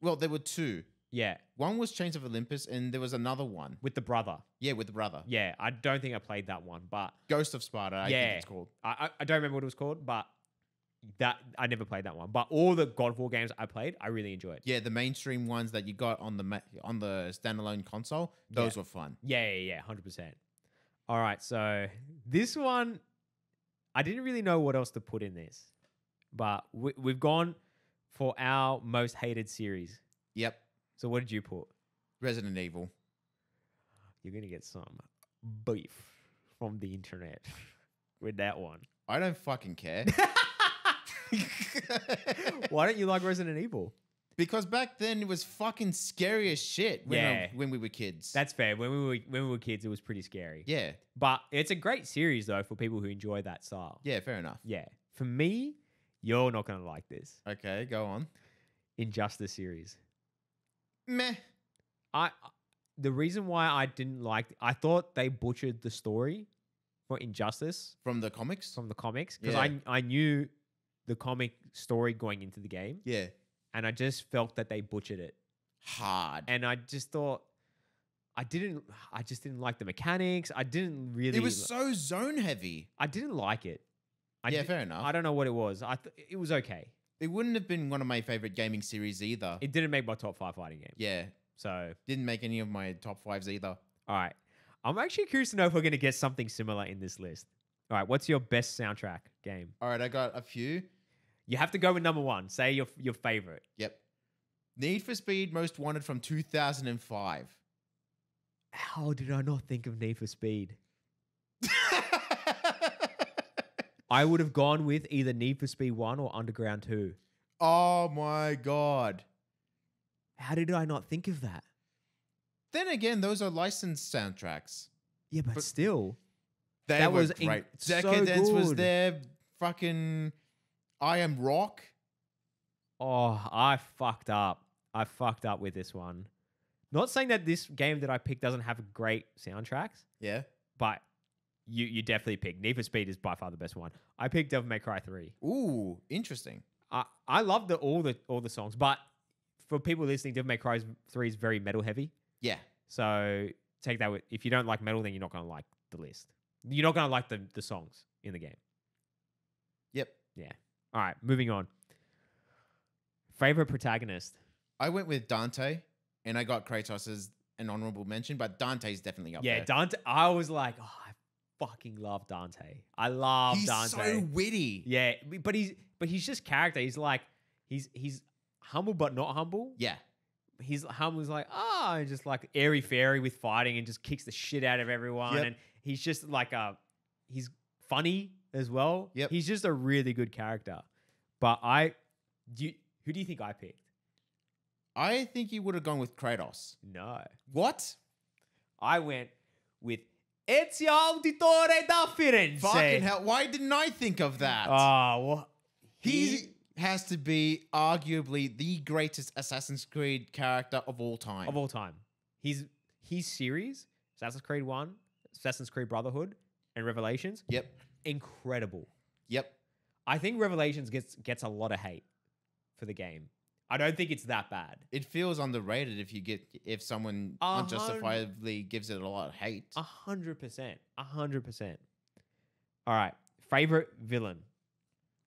Well, there were two. Yeah, One was Chains of Olympus, and there was another one. with the brother. Yeah, with the brother. Yeah, I don't think I played that one, but Ghost of Sparta, I Yeah. think it's called. I don't remember what it was called, but that I never played that one. But all the God of War games I played, I really enjoyed. Yeah, the mainstream ones that you got on the standalone console, those were fun. Yeah, 100%. All right, so this one, I didn't really know what else to put in this, but we've gone for our most hated series. Yep. So what did you put? Resident Evil. You're gonna get some beef from the internet with that one. I don't fucking care. Why don't you like Resident Evil? Because back then it was fucking scary as shit when we were kids. That's fair. When we were kids, it was pretty scary. yeah. But it's a great series though for people who enjoy that style. Yeah, fair enough. Yeah. For me, you're not gonna like this. Okay, go on. Injustice series. Meh. The reason why I didn't I thought they butchered the story for Injustice From the comics? from the comics because Yeah. I knew the comic story going into the game, Yeah. and I just felt that they butchered it, Hard. and I just thought I just didn't like the mechanics. I didn't really. It was so zone heavy. I didn't like it. Yeah, fair enough. I don't know what it was. It was okay. It wouldn't have been one of my favorite gaming series either. It didn't make my top 5 fighting game. Yeah. So Didn't make any of my top fives either. all right, I'm actually curious to know if we're gonna get something similar in this list. All right, what's your best soundtrack game? All right, I got a few. You have to go with number one. Say your favorite. Yep. Need for Speed Most Wanted from 2005. How did I not think of Need for Speed? I would have gone with either Need for Speed 1 or Underground 2. Oh my God. How did I not think of that? Then again, those are licensed soundtracks. Yeah, but still. They That were was great. so Decadence was good. there. Fucking I Am Rock. Oh, I fucked up. I fucked up with this one. Not saying that this game that I picked doesn't have great soundtracks, Yeah. but you definitely picked. Need for Speed is by far the best one. I picked Devil May Cry 3. Ooh, interesting. I love all the songs, but for people listening, Devil May Cry 3 is very metal heavy. Yeah. So take that with, if you don't like metal, then you're not going to like the list. You're not going to like the songs in the game. Yep. Yeah. All right, moving on. Favorite protagonist? I went with Dante, and I got Kratos as an honorable mention, but Dante's definitely up Yeah, there. Dante. I was like, oh, I fucking love Dante. I love He's Dante. so witty. Yeah, but he's just character. He's like, he's humble but not humble. Yeah. He's humble. He's like, and just like airy fairy with fighting and just kicks the shit out of everyone. Yep. And he's just like he's funny as well. Yep. He's just a really good character. But who do you think I picked? I think you would have gone with Kratos. No, What? I went with Ezio Auditore da Firenze. Fucking hell. Why didn't I think of that? Oh, well, He has to be arguably the greatest Assassin's Creed character of all time. of all time. His series, Assassin's Creed 1, Assassin's Creed Brotherhood, and Revelations, Yep. incredible. Yep. I think Revelations gets a lot of hate for the game. I don't think it's that bad. It feels underrated if someone unjustifiably gives it a lot of hate. 100%. 100%. All right. Favorite villain.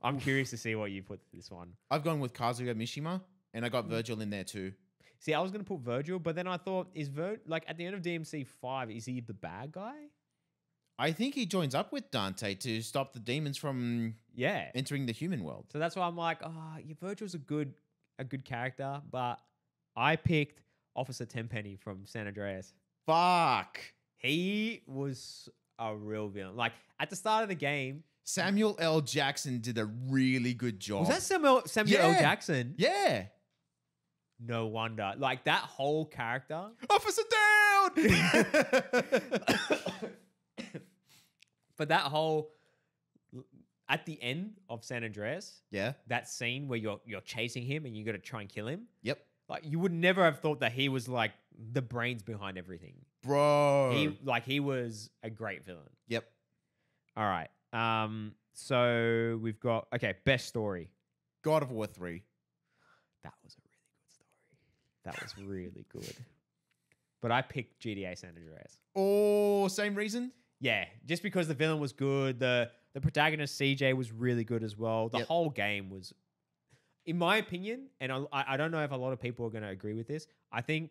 I'm curious to see what you put to this one. I've gone with Kazuya Mishima, and I got Virgil in there too. See, I was going to put Virgil, but then I thought, like at the end of DMC 5, is he the bad guy? I think he joins up with Dante to stop the demons from Yeah. entering the human world. So that's why I'm like, yeah, Virgil's a good character, but I picked Officer Tenpenny from San Andreas. Fuck. He was a real villain. Like at the start of the game, Samuel L. Jackson did a really good job. was that Samuel L. Yeah. Jackson? Yeah. No wonder. Like that whole character. Officer down! But that whole at the end of San Andreas, Yeah. that scene where you're chasing him and you got to try and kill him. Yep. Like you would never have thought that he was like the brains behind everything. Bro. He was a great villain. Yep. All right. So we've got best story. God of War 3. That was a really good story. That was really good. But I picked GTA San Andreas. Oh, same reason? Yeah, just because the villain was good, the protagonist CJ was really good as well. The Yep. whole game was, in my opinion, and I don't know if a lot of people are going to agree with this. I think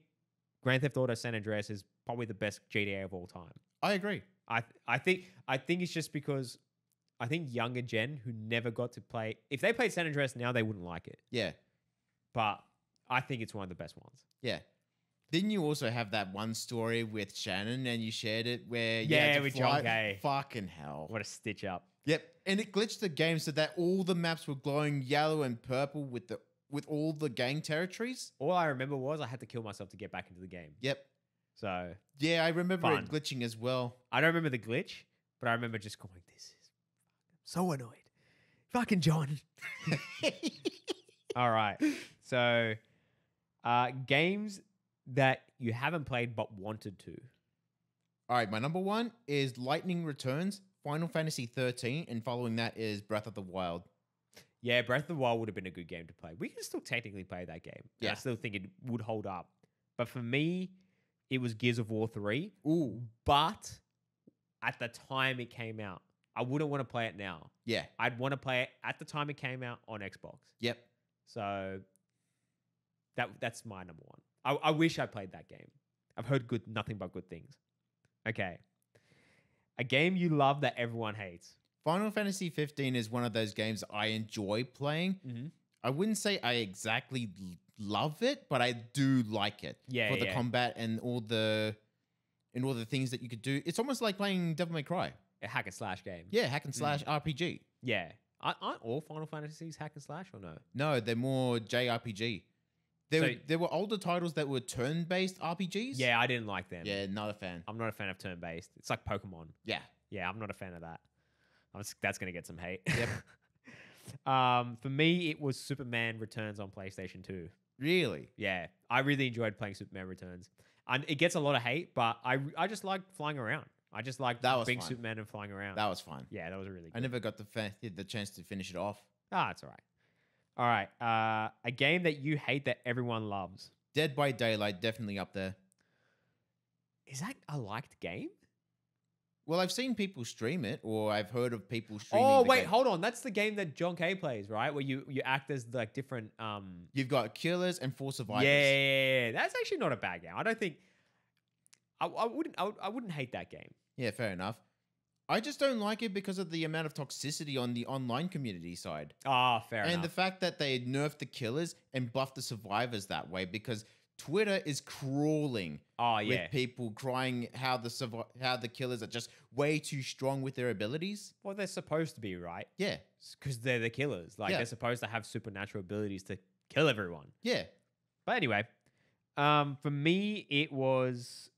Grand Theft Auto San Andreas is probably the best GTA of all time. I agree. I think it's just because I think younger gen who never got to play, if they played San Andreas now, they wouldn't like it. Yeah. But I think it's one of the best ones. Yeah. Didn't you also have that one story with Shannon and you shared it where you Yeah, had to with fly? John Gay. Fucking hell. What a stitch up. Yep. And it glitched the game so that all the maps were glowing yellow and purple with all the gang territories. All I remember was I had to kill myself to get back into the game. Yep. So Yeah, I remember Fun. it glitching as well. I don't remember the glitch, but I remember just going, this is so annoyed. Fucking John. All right. So games that you haven't played but wanted to. All right, my number one is Lightning Returns, Final Fantasy 13, and following that is Breath of the Wild. Yeah, Breath of the Wild would have been a good game to play. We can still technically play that game. And Yeah. I still think it would hold up. But for me, it was Gears of War 3. Ooh. But at the time it came out, I wouldn't want to play it now. Yeah. I'd want to play it at the time it came out on Xbox. Yep. So that's my number one. I wish I played that game. I've heard nothing but good things. Okay. A game you love that everyone hates. Final Fantasy 15 is one of those games I enjoy playing. Mm-hmm. I wouldn't say I exactly love it, but I do like it. Yeah, For the yeah. combat and all the things that you could do. It's almost like playing Devil May Cry. A hack and slash game. Yeah, hack and slash RPG. Yeah. Aren't all Final Fantasies hack and slash or no? No, they're more JRPG. There were older titles that were turn-based RPGs. Yeah, I didn't like them. Yeah, not a fan. I'm not a fan of turn-based. It's like Pokemon. Yeah. Yeah, I'm not a fan of that. That's going to get some hate. Yep. For me, it was Superman Returns on PlayStation 2. Really? Yeah, I really enjoyed playing Superman Returns. And it gets a lot of hate, but I just like flying around. I just like That was being fun. Superman and flying around. That was fun. Yeah, that was really good. I never got the chance to finish it off. It's all right. All right. A game that you hate that everyone loves. Dead by Daylight, definitely up there. Is that a liked game? Well, I've seen people stream it, or I've heard of people streaming. Oh, the wait, game. hold on. That's the game that John Kay plays, right? Where you act as like different. You've got Killers and 4 Survivors. Yeah. That's actually not a bad game. I don't think. I wouldn't hate that game. Yeah, fair enough. I just don't like it because of the amount of toxicity on the online community side. Fair And enough. the fact that they nerfed the Killers and buffed the Survivors that way, because Twitter is crawling Yeah. with people crying how the Killers are just way too strong with their abilities. Well, they're supposed to be, right? Yeah, Because they're the killers. Like, Yeah. they're supposed to have supernatural abilities to kill everyone. yeah. But anyway, for me, it was.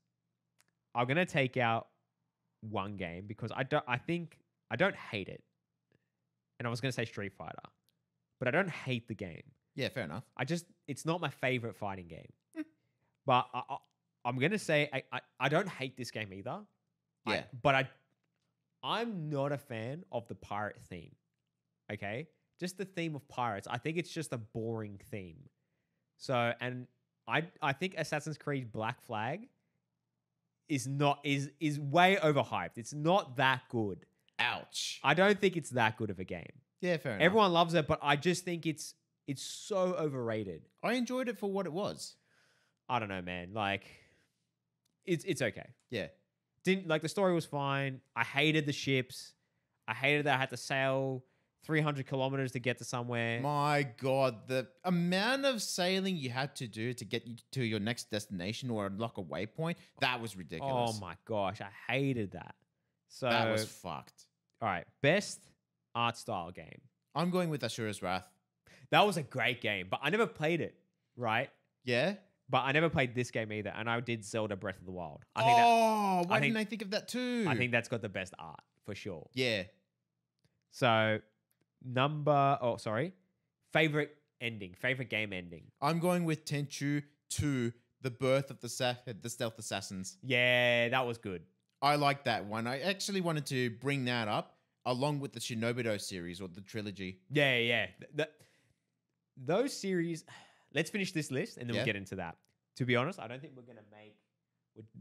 I'm gonna take out one game because I don't hate it, and I was gonna say Street Fighter. but I don't hate the game. Yeah, fair enough. It's not my favorite fighting game. But I'm gonna say I don't hate this game either. Yeah. I'm not a fan of the pirate theme. Okay, just the theme of pirates. I think it's just a boring theme. So, and I think Assassin's Creed Black Flag is way overhyped. It's not that good. Ouch. I don't think it's that good of a game. Yeah, fair enough. Everyone loves it, but I just think it's so overrated. I enjoyed it for what it was. I don't know, man. Like, it's okay. Yeah. Didn't like the story was fine. I hated the ships. I hated that I had to sail 300 kilometers to get to somewhere. My God, the amount of sailing you had to do to get you to your next destination or unlock a waypoint, that was ridiculous. Oh my gosh, I hated that. So that was fucked. All right, best art style game. I'm going with Ashura's Wrath. That was a great game, but I never played it, right? Yeah? But I never played this game either, and I did Zelda Breath of the Wild. Why didn't I think of that too? I think that's got the best art, for sure. Yeah. So, favorite ending, favorite game ending. I'm going with Tenchu 2, The Birth of the Stealth Assassins. Yeah, that was good. I like that one. I actually wanted to bring that up along with the Shinobudo series or the trilogy. Yeah. Those series, let's finish this list and then we'll get into that. To be honest, I don't think we're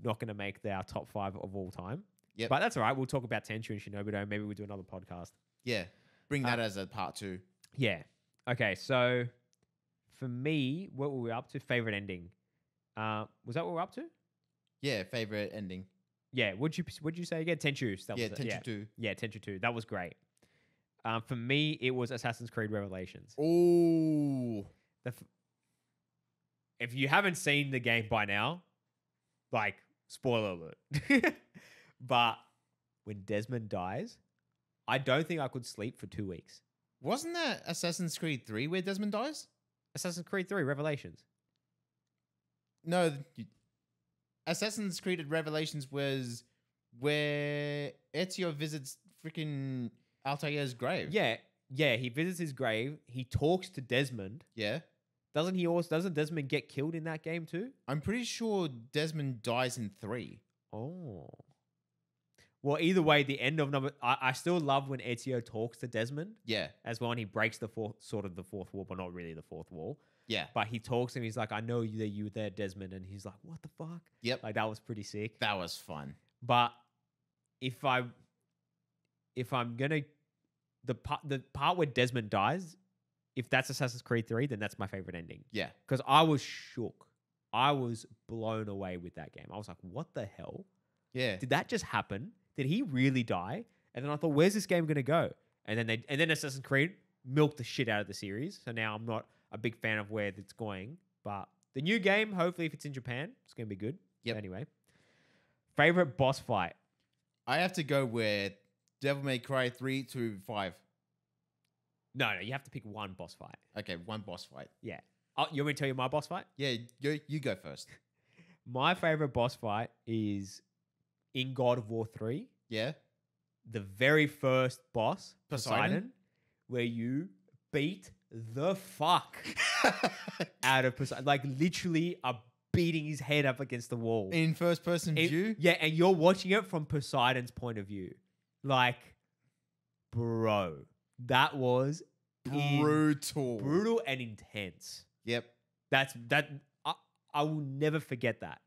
not going to make our top 5 of all time. Yep. But that's all right. We'll talk about Tenchu and Shinobudo. Maybe we'll do another podcast. Yeah. Bring that as a part 2. Yeah. Okay. So for me, what were we up to? Favorite ending. Was that what we're up to? Yeah. Favorite ending. Yeah. What'd you say again? Tenchu. Tenchu 2. Yeah. Tenchu 2. That was great. For me, it was Assassin's Creed Revelations. Oh. If you haven't seen the game by now, like, spoiler alert. But when Desmond dies, I don't think I could sleep for 2 weeks. Wasn't that Assassin's Creed 3 where Desmond dies? Assassin's Creed 3 Revelations. No, Assassin's Creed Revelations was where Ezio visits freaking Altair's grave. Yeah, he visits his grave. He talks to Desmond. Yeah. Doesn't Desmond get killed in that game too? I'm pretty sure Desmond dies in 3. Oh. Well, either way, the end of I still love when Ezio talks to Desmond. Yeah. As well, and he breaks the fourth wall, but not really the fourth wall. Yeah. But he talks to him. He's like, I know that you were there, Desmond. And he's like, what the fuck? Yep. Like, that was pretty sick. That was fun. But if I'm gonna the part where Desmond dies, if that's Assassin's Creed 3, then that's my favorite ending. Yeah. Because I was shook. I was blown away with that game. I was like, what the hell? Yeah. Did that just happen? Did he really die? And then I thought, where's this game gonna go? And then Assassin's Creed milked the shit out of the series. So now I'm not a big fan of where it's going. But the new game, hopefully if it's in Japan, it's gonna be good. Yep. Anyway. Favorite boss fight. I have to go with Devil May Cry 3 to 5. No, you have to pick one boss fight. Okay, one boss fight. Yeah. Oh, you want me to tell you my boss fight? Yeah, you go first. My favorite boss fight is in God of War 3. Yeah. The very first boss, Poseidon, where you beat the fuck out of Poseidon. Like, literally are beating his head up against the wall. In first person view? Yeah, and you're watching it from Poseidon's point of view. Like, bro, that was brutal. Brutal and intense. Yep. I will never forget that.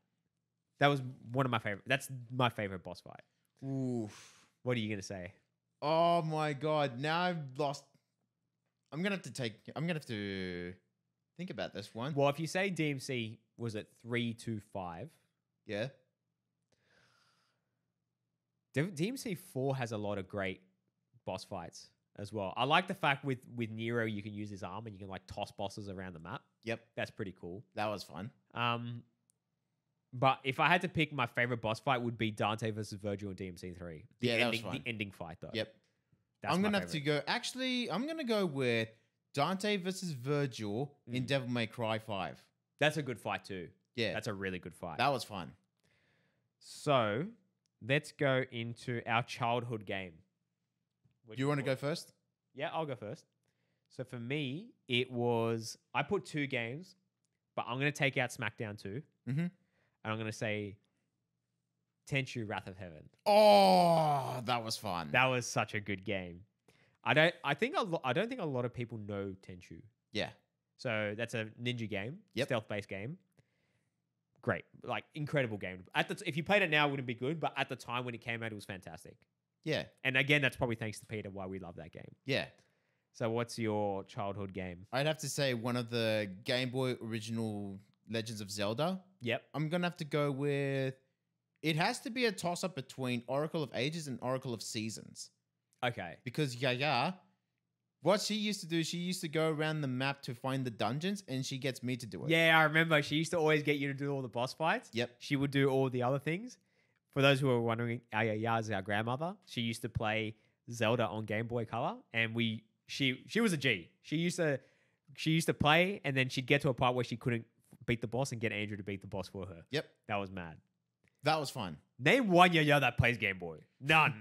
That was one of my favorite. That's my favorite boss fight. Oof. What are you going to say? Oh my God. Now I've lost. I'm going to have to think about this one. Well, if you say DMC was at 3 to 5. Yeah. DMC 4 has a lot of great boss fights as well. I like the fact with Nero, you can use his arm and you can like toss bosses around the map. Yep. That's pretty cool. That was fun. But if I had to pick, my favorite boss fight would be Dante versus Virgil in DMC 3. That was fun. The ending fight, though. Yep. I'm going to have to go. Actually, I'm going to go with Dante versus Virgil in Devil May Cry 5. That's a good fight, too. Yeah. That's a really good fight. That was fun. So, let's go into our childhood game. You want to go first? Yeah, I'll go first. So for me, it was I put 2 games, but I'm gonna take out SmackDown 2, Mm-hmm. and I'm gonna say Tenchu Wrath of Heaven. Oh, that was fun. That was such a good game. I don't think a lot of people know Tenchu. Yeah. So that's a ninja game, Yep. stealth-based game. Great, like incredible game. If you played it now, it wouldn't be good, but at the time when it came out, it was fantastic. Yeah. And again, that's probably thanks to Peter why we love that game. Yeah. So what's your childhood game? I'd have to say one of the Game Boy original Legends of Zelda. Yep. I'm going to have to go with... It has to be a toss-up between Oracle of Ages and Oracle of Seasons. Okay. Because Yaya, what she used to do, she used to go around the map to find the dungeons, and she gets me to do it. Yeah, I remember. She used to always get you to do all the boss fights. Yep. She would do all the other things. For those who are wondering, Yaya is our grandmother. She used to play Zelda on Game Boy Color, and she was a G. She used to play, and then she'd get to a part where she couldn't beat the boss and get Andrew to beat the boss for her. Yep. That was mad. That was fun. Name one Yaya that plays Game Boy. None.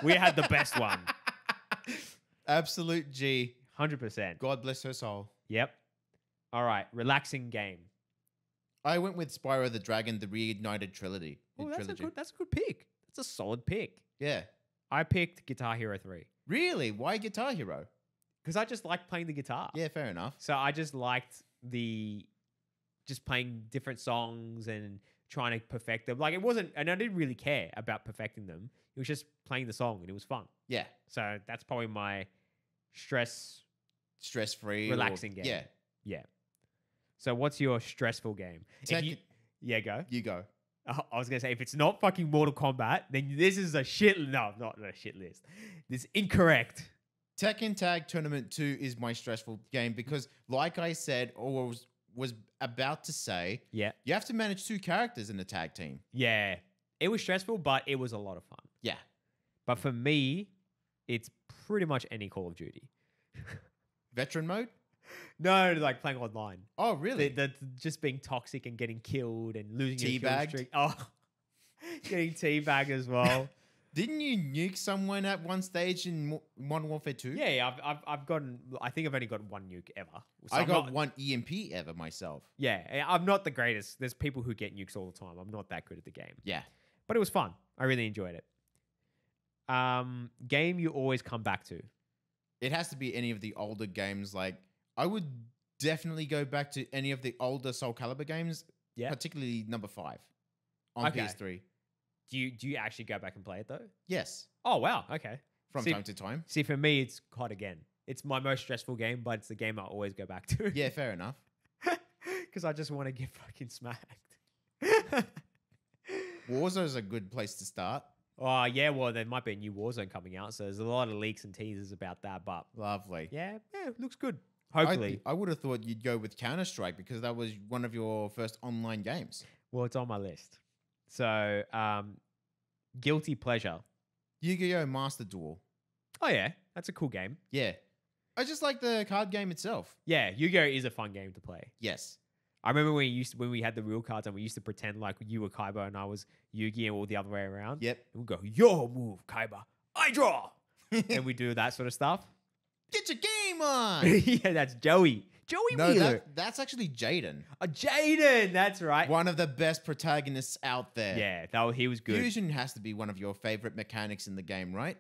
We had the best one. Absolute G. 100%. God bless her soul. Yep. All right. Relaxing game. I went with Spyro the Dragon, the Reignited Trilogy. Oh, that's a good pick. That's a solid pick. Yeah. I picked Guitar Hero 3 Really? Why Guitar Hero? because I just liked playing the guitar. Yeah, fair enough. So I just liked just playing different songs and trying to perfect them. Like it wasn't, and I didn't really care about perfecting them. It was just playing the song and it was fun. Yeah. So that's probably my Stress-free. relaxing game. Yeah. Yeah. So what's your stressful game? Yeah, go. You go. I was going to say, if it's not fucking Mortal Kombat, then this is a shit. No, not a shit list. This is incorrect. Tekken Tag Tournament 2 is my stressful game because, like I said, or was about to say, Yeah. you have to manage 2 characters in a tag team. Yeah. It was stressful, but it was a lot of fun. Yeah. But for me, it's pretty much any Call of Duty. Veteran mode? No, like playing online. Oh, really? The just being toxic and getting killed and losing your kill Teabagged? streak. Oh, getting teabagged as well. Didn't you nuke someone at one stage in Modern Warfare 2? Yeah, I've gotten. I think I've only gotten one nuke ever. So I I'm got not- one EMP ever myself. Yeah, I'm not the greatest. There's people who get nukes all the time. I'm not that good at the game, Yeah. but it was fun. I really enjoyed it. Game you always come back to. It has to be any of the older games. Like, I would definitely go back to any of the older Soul Calibur games, Yeah. particularly number 5 on Okay. PS3. Do you actually go back and play it though? Yes, Oh wow. Okay. from See- time to time. See, for me, it's COD again. It's my most stressful game, but it's the game I always go back to. Yeah, fair enough. Because I just want to get fucking smacked. Warzone's a good place to start. Oh, yeah, well, there might be a new Warzone coming out, so there's a lot of leaks and teasers about that, but Lovely. yeah, it looks good. Hopefully. I would have thought you'd go with Counter-Strike because that was one of your first online games. Well, it's on my list. So, Guilty Pleasure. Yu-Gi-Oh! Master Duel. Oh, yeah, that's a cool game. Yeah. I just like the card game itself. Yeah, Yu-Gi-Oh! Is a fun game to play. Yes. I remember when we had the real cards and we used to pretend like you were Kaiba and I was Yugi and all the other way around. Yep. And we'd go, your move, Kaiba, I draw. And we do that sort of stuff. Get your game on! Yeah, that's Joey. Joey No, Wheeler. that's actually Jaden. Jaden, that's right. One of the best protagonists out there. Yeah, he was good. Fusion has to be one of your favorite mechanics in the game, right?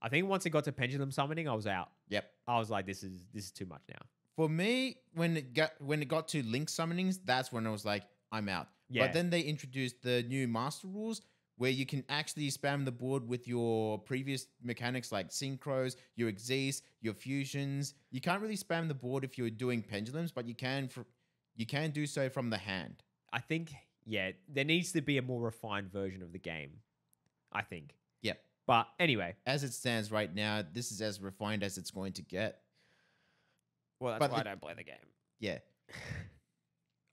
I think once it got to pendulum summoning, I was out. Yep. I was like, this is too much now. For me, when it got to link summonings, that's when I was like, I'm out. Yeah. But then they introduced the new master rules where you can actually spam the board with your previous mechanics like synchros, your exes, your fusions. You can't really spam the board if you're doing pendulums, but you can do so from the hand. I think, yeah, there needs to be a more refined version of the game. I think. Yep. But anyway. As it stands right now, this is as refined as it's going to get. Well, that's But why I the- don't play the game. Yeah.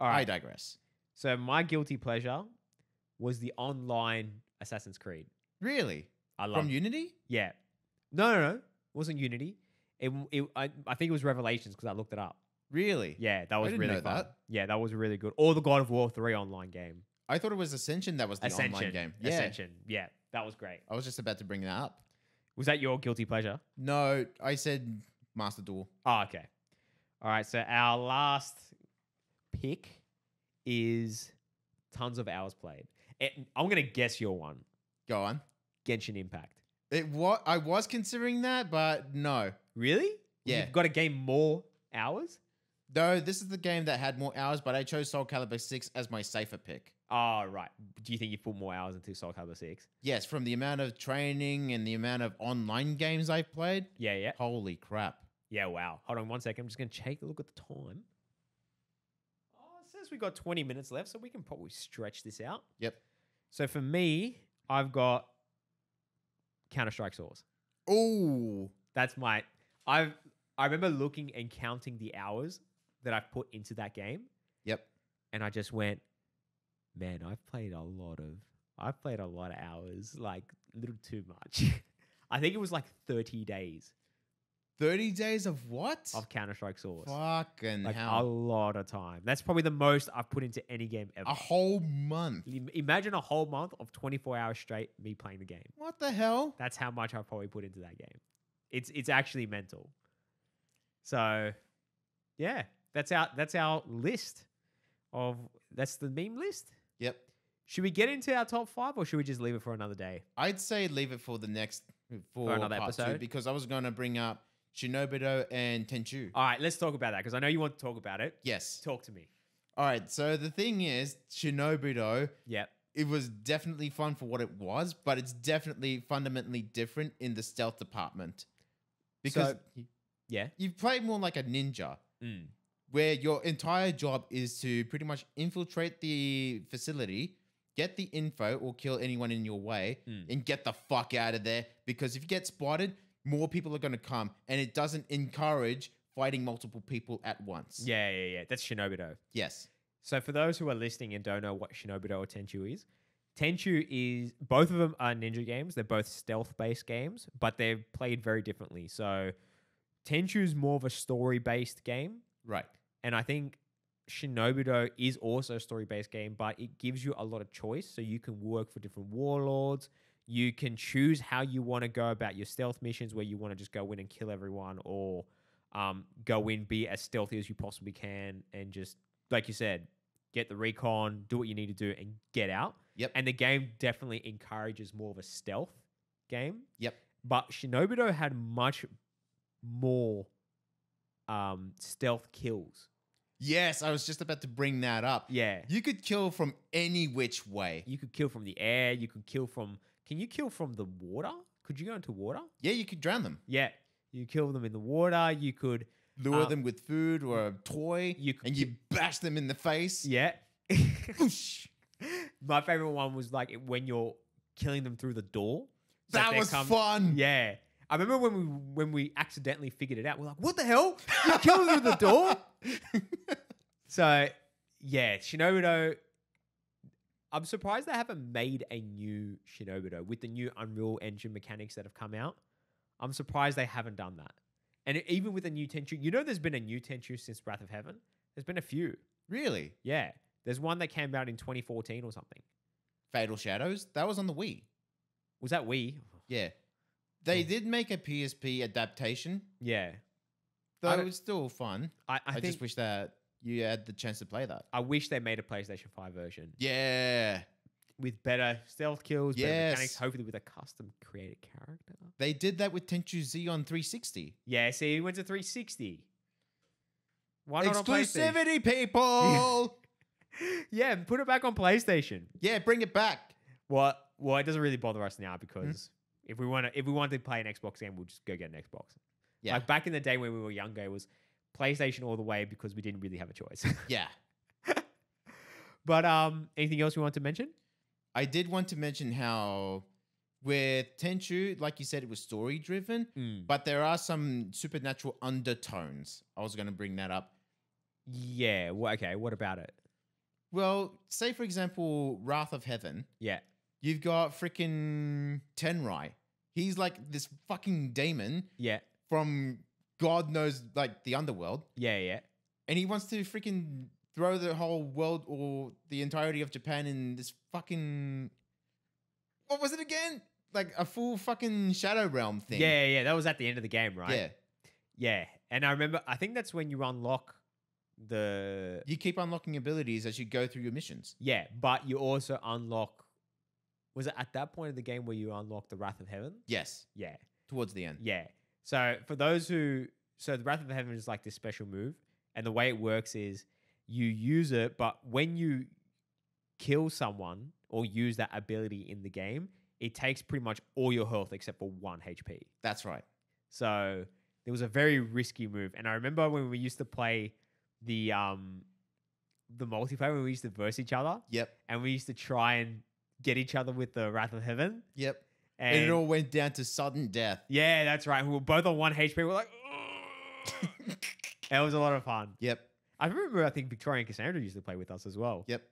All I right. digress. So my guilty pleasure was the online Assassin's Creed. Really? I love From Unity? Yeah. No. It wasn't Unity. I think it was Revelations because I looked it up. Really? Yeah, that was didn't really know fun. that. Yeah, that was really good. Or the God of War 3 online game. I thought it was Ascension that was the online game. Yeah. Ascension. Yeah, that was great. I was just about to bring that up. Was that your guilty pleasure? No, I said Master Duel. Oh, okay. All right. So our last pick is tons of hours played. I'm gonna guess your one, Go on. Genshin Impact. I was considering that, but no. Really? Yeah. You've got to game more hours? Though this is the game that had more hours, but I chose Soul Calibur 6 as my safer pick. Oh, right. Do you think you put more hours into Soul Calibur 6? Yes, from the amount of training and the amount of online games I've played. Yeah, yeah. Holy crap. Yeah, wow. Hold on 1 second. I'm just going to take a look at the time. Oh, it says we got 20 minutes left, so we can probably stretch this out. Yep. So for me, I've got Counter-Strike Source. Oh. That's my... I remember looking and counting the hours that I've put into that game. Yep. And I just went, man, I've played a lot of hours, like a little too much. I think it was like 30 days 30 days of what? of Counter-Strike Source. Fucking Like a hell. lot of time. That's probably the most I've put into any game ever. A whole month. Imagine a whole month of 24 hours straight me playing the game. What the hell? That's how much I've probably put into that game. It's actually mental. So, yeah, that's our list that's the meme list. Yep. Should we get into our top 5 or should we just leave it for another day? I'd say leave it for the next for another part 2 episode? because I was going to bring up Shinobido and Tenchu. All right, let's talk about that because I know you want to talk about it. Yes. Talk to me. All right. So the thing is, Shinobido, Yep. it was definitely fun for what it was, but it's definitely fundamentally different in the stealth department because Yeah. you've played more like a ninja. Mm. Where your entire job is to pretty much infiltrate the facility, get the info or kill anyone in your way, and get the fuck out of there. Because if you get spotted, more people are going to come, and it doesn't encourage fighting multiple people at once. Yeah. That's Shinobido. Yes. So for those who are listening and don't know what Shinobido or Tenchu is both of them are ninja games. They're both stealth-based games, but they're played very differently. So Tenchu's more of a story-based game. Right. And I think Shinobido is also a story-based game, but it gives you a lot of choice. So you can work for different warlords. You can choose how you want to go about your stealth missions, where you want to just go in and kill everyone, or go in, be as stealthy as you possibly can, and just, like you said, get the recon, do what you need to do, and get out. Yep. And the game definitely encourages more of a stealth game. Yep. But Shinobido had much more stealth kills. Yes, I was just about to bring that up. Yeah. You could kill from any which way. You could kill from the air. You could kill from... Can you kill from the water? Could you go into water? Yeah, you could drown them. Yeah. You kill them in the water. You could... Lure them with food or a toy, You could and you bash them in the face. Yeah. Whoosh. My favorite one was like when you're killing them through the door. So That they was fun. Yeah. I remember when we accidentally figured it out. We're like, what the hell? You killed them through the door? So, yeah, Shinobido. I'm surprised they haven't made a new Shinobido with the new Unreal Engine mechanics that have come out. I'm surprised they haven't done that. And even with a new Tenchu, there's been a new Tenchu since Wrath of Heaven. There's been a few. Really? Yeah. There's one that came out in 2014 or something. Fatal Shadows? That was on the Wii. Was that Wii? Yeah. They did make a PSP adaptation, Yeah. though I it don't- was still fun. I I think just wish that you had the chance to play that. I wish they made a PlayStation 5 version Yeah. with better stealth kills, better Yes. mechanics, hopefully with a custom created character. They did that with Tenchu Z on 360. Yeah, see, it went to 360. Why not on PlayStation? Exclusivity, people! Yeah, put it back on PlayStation. Yeah, bring it back. Well, it doesn't really bother us now because if we want to play an Xbox game, we'll just go get an Xbox. Yeah. Like back in the day when we were younger, it was PlayStation all the way because we didn't really have a choice. Yeah. But anything else we want to mention? I did want to mention how with Tenchu, like you said, it was story driven, but there are some supernatural undertones. I was going to bring that up. Yeah. Okay. What about it? Well, say for example, Wrath of Heaven. Yeah. You've got freaking Tenrai. He's like this fucking demon Yeah. from God knows, like the underworld. Yeah. And he wants to freaking throw the whole world or the entirety of Japan in this fucking... What was it again? Like a full fucking Shadow Realm thing. Yeah. That was at the end of the game, right? Yeah. Yeah. And I remember, I think that's when you unlock the. You keep unlocking abilities as you go through your missions. Yeah. But you also unlock. Was it at that point of the game where you unlock the Wrath of Heaven? Yes, Yeah. towards the end. Yeah. So for those who. So the Wrath of Heaven is like this special move. And the way it works is you use it, but when you kill someone or use that ability in the game, it takes pretty much all your health except for 1 HP. That's right. So it was a very risky move. And I remember when we used to play the multiplayer, when we used to verse each other, Yep. and we used to try and get each other with the Wrath of Heaven. Yep. And And it all went down to sudden death. yeah, that's right. We were both on 1 HP. We're like, it was a lot of fun. Yep. I remember, I think Victoria and Cassandra used to play with us as well. Yep.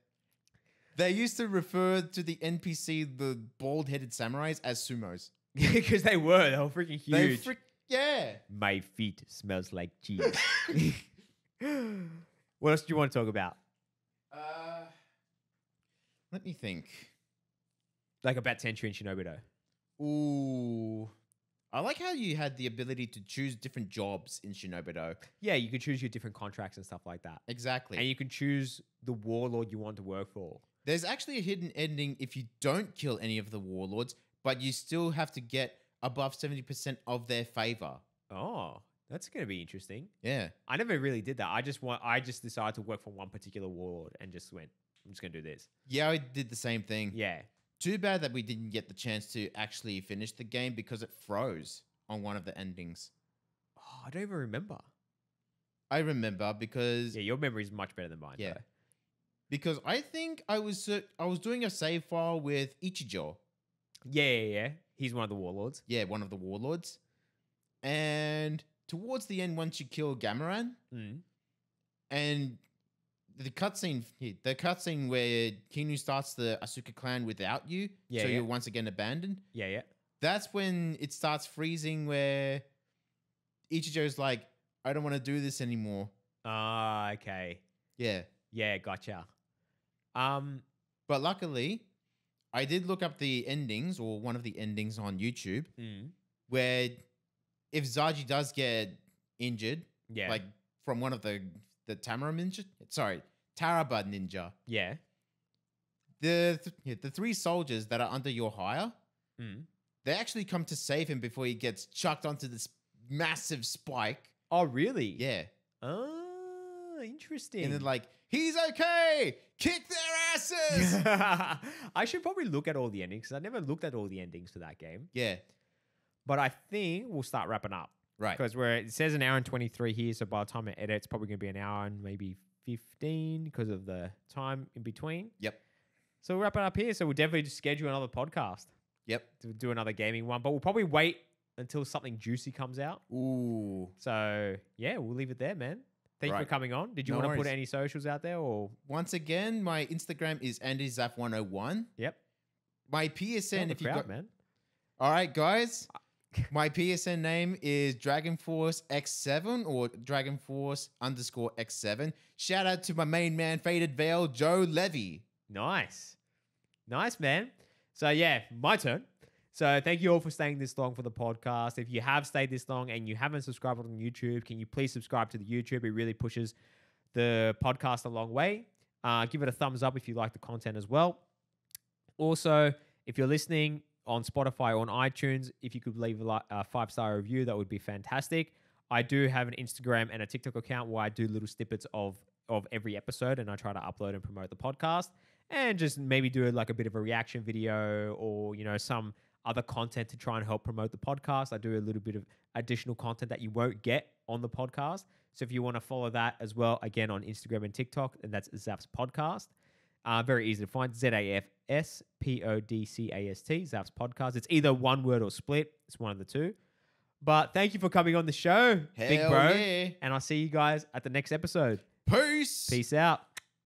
They used to refer to the NPC, the bald-headed samurais, as sumos. Because they were freaking huge. Yeah. My feet smells like cheese. What else do you want to talk about? Let me think. Like about Tenchu and Shinobito. Ooh. I like how you had the ability to choose different jobs in Shinobito. Yeah, you can choose your different contracts and stuff like that. Exactly. And you can choose the warlord you want to work for. There's actually a hidden ending if you don't kill any of the warlords, but you still have to get above 70% of their favor. Oh, that's going to be interesting. Yeah. I never really did that. I just decided to work for one particular warlord and just went, I'm just going to do this. Yeah, I did the same thing. Yeah. Too bad that we didn't get the chance to actually finish the game because it froze on one of the endings. Oh, I don't even remember. I remember because Yeah, your memory is much better than mine. Yeah. Though. because I think I was doing a save file with Ichijo. Yeah. He's one of the warlords. Yeah, one of the warlords. And towards the end, once you kill Gameran, Mm. and the cutscene where Kinu starts the Asuka clan without you, Yeah, so yeah. you're once again abandoned. Yeah. That's when it starts freezing, where Ichijo's like, I don't want to do this anymore. Ah, okay. Yeah. Yeah, gotcha. But luckily, I did look up the endings, or one of the endings on YouTube, where if Zaji does get injured, Yeah. like from one of the Taraba ninja, Yeah. the 3 soldiers that are under your hire, Mm. they actually come to save him before he gets chucked onto this massive spike. Oh, really? Yeah. Oh, interesting. And then like, he's okay! Kick their asses! I should probably look at all the endings because I never looked at all the endings to that game. Yeah. But I think we'll start wrapping up. Right. Because it says an hour and 23 here, so by the time I edit, it's probably going to be an hour and maybe 15 because of the time in between. Yep. So we'll wrap it up here. So we'll definitely just schedule another podcast Yep. to do another gaming one. But we'll probably wait until something juicy comes out. Ooh. So, yeah, we'll leave it there, man. Thank you for Right. coming on. Did you No want to put worries. any socials out there or? Once again, my Instagram is AndyZaf101. Yep. My PSN, if you crowd, got, man. all right, guys. My PSN name is DragonForce X7 or DragonForce_X7. Shout out to my main man, Faded Veil, Joe Levy. Nice, man. So yeah, my turn. So thank you all for staying this long for the podcast. If you have stayed this long and you haven't subscribed on YouTube, can you please subscribe to the YouTube? It really pushes the podcast a long way. Give it a thumbs up if you like the content as well. Also, if you're listening on Spotify or on iTunes, if you could leave a 5-star review, that would be fantastic. I do have an Instagram and a TikTok account where I do little snippets of every episode, and I try to upload and promote the podcast, and just maybe do like a bit of a reaction video or some other content to try and help promote the podcast. I do a little bit of additional content that you won't get on the podcast. So if you want to follow that as well, again on Instagram and TikTok, and that's Zaps Podcast. Very easy to find. ZAFS PODCAST, Zaps Podcast. It's either one word or split. It's one of the two. But thank you for coming on the show, big Hell bro. yeah. And I'll see you guys at the next episode. Peace. Peace out.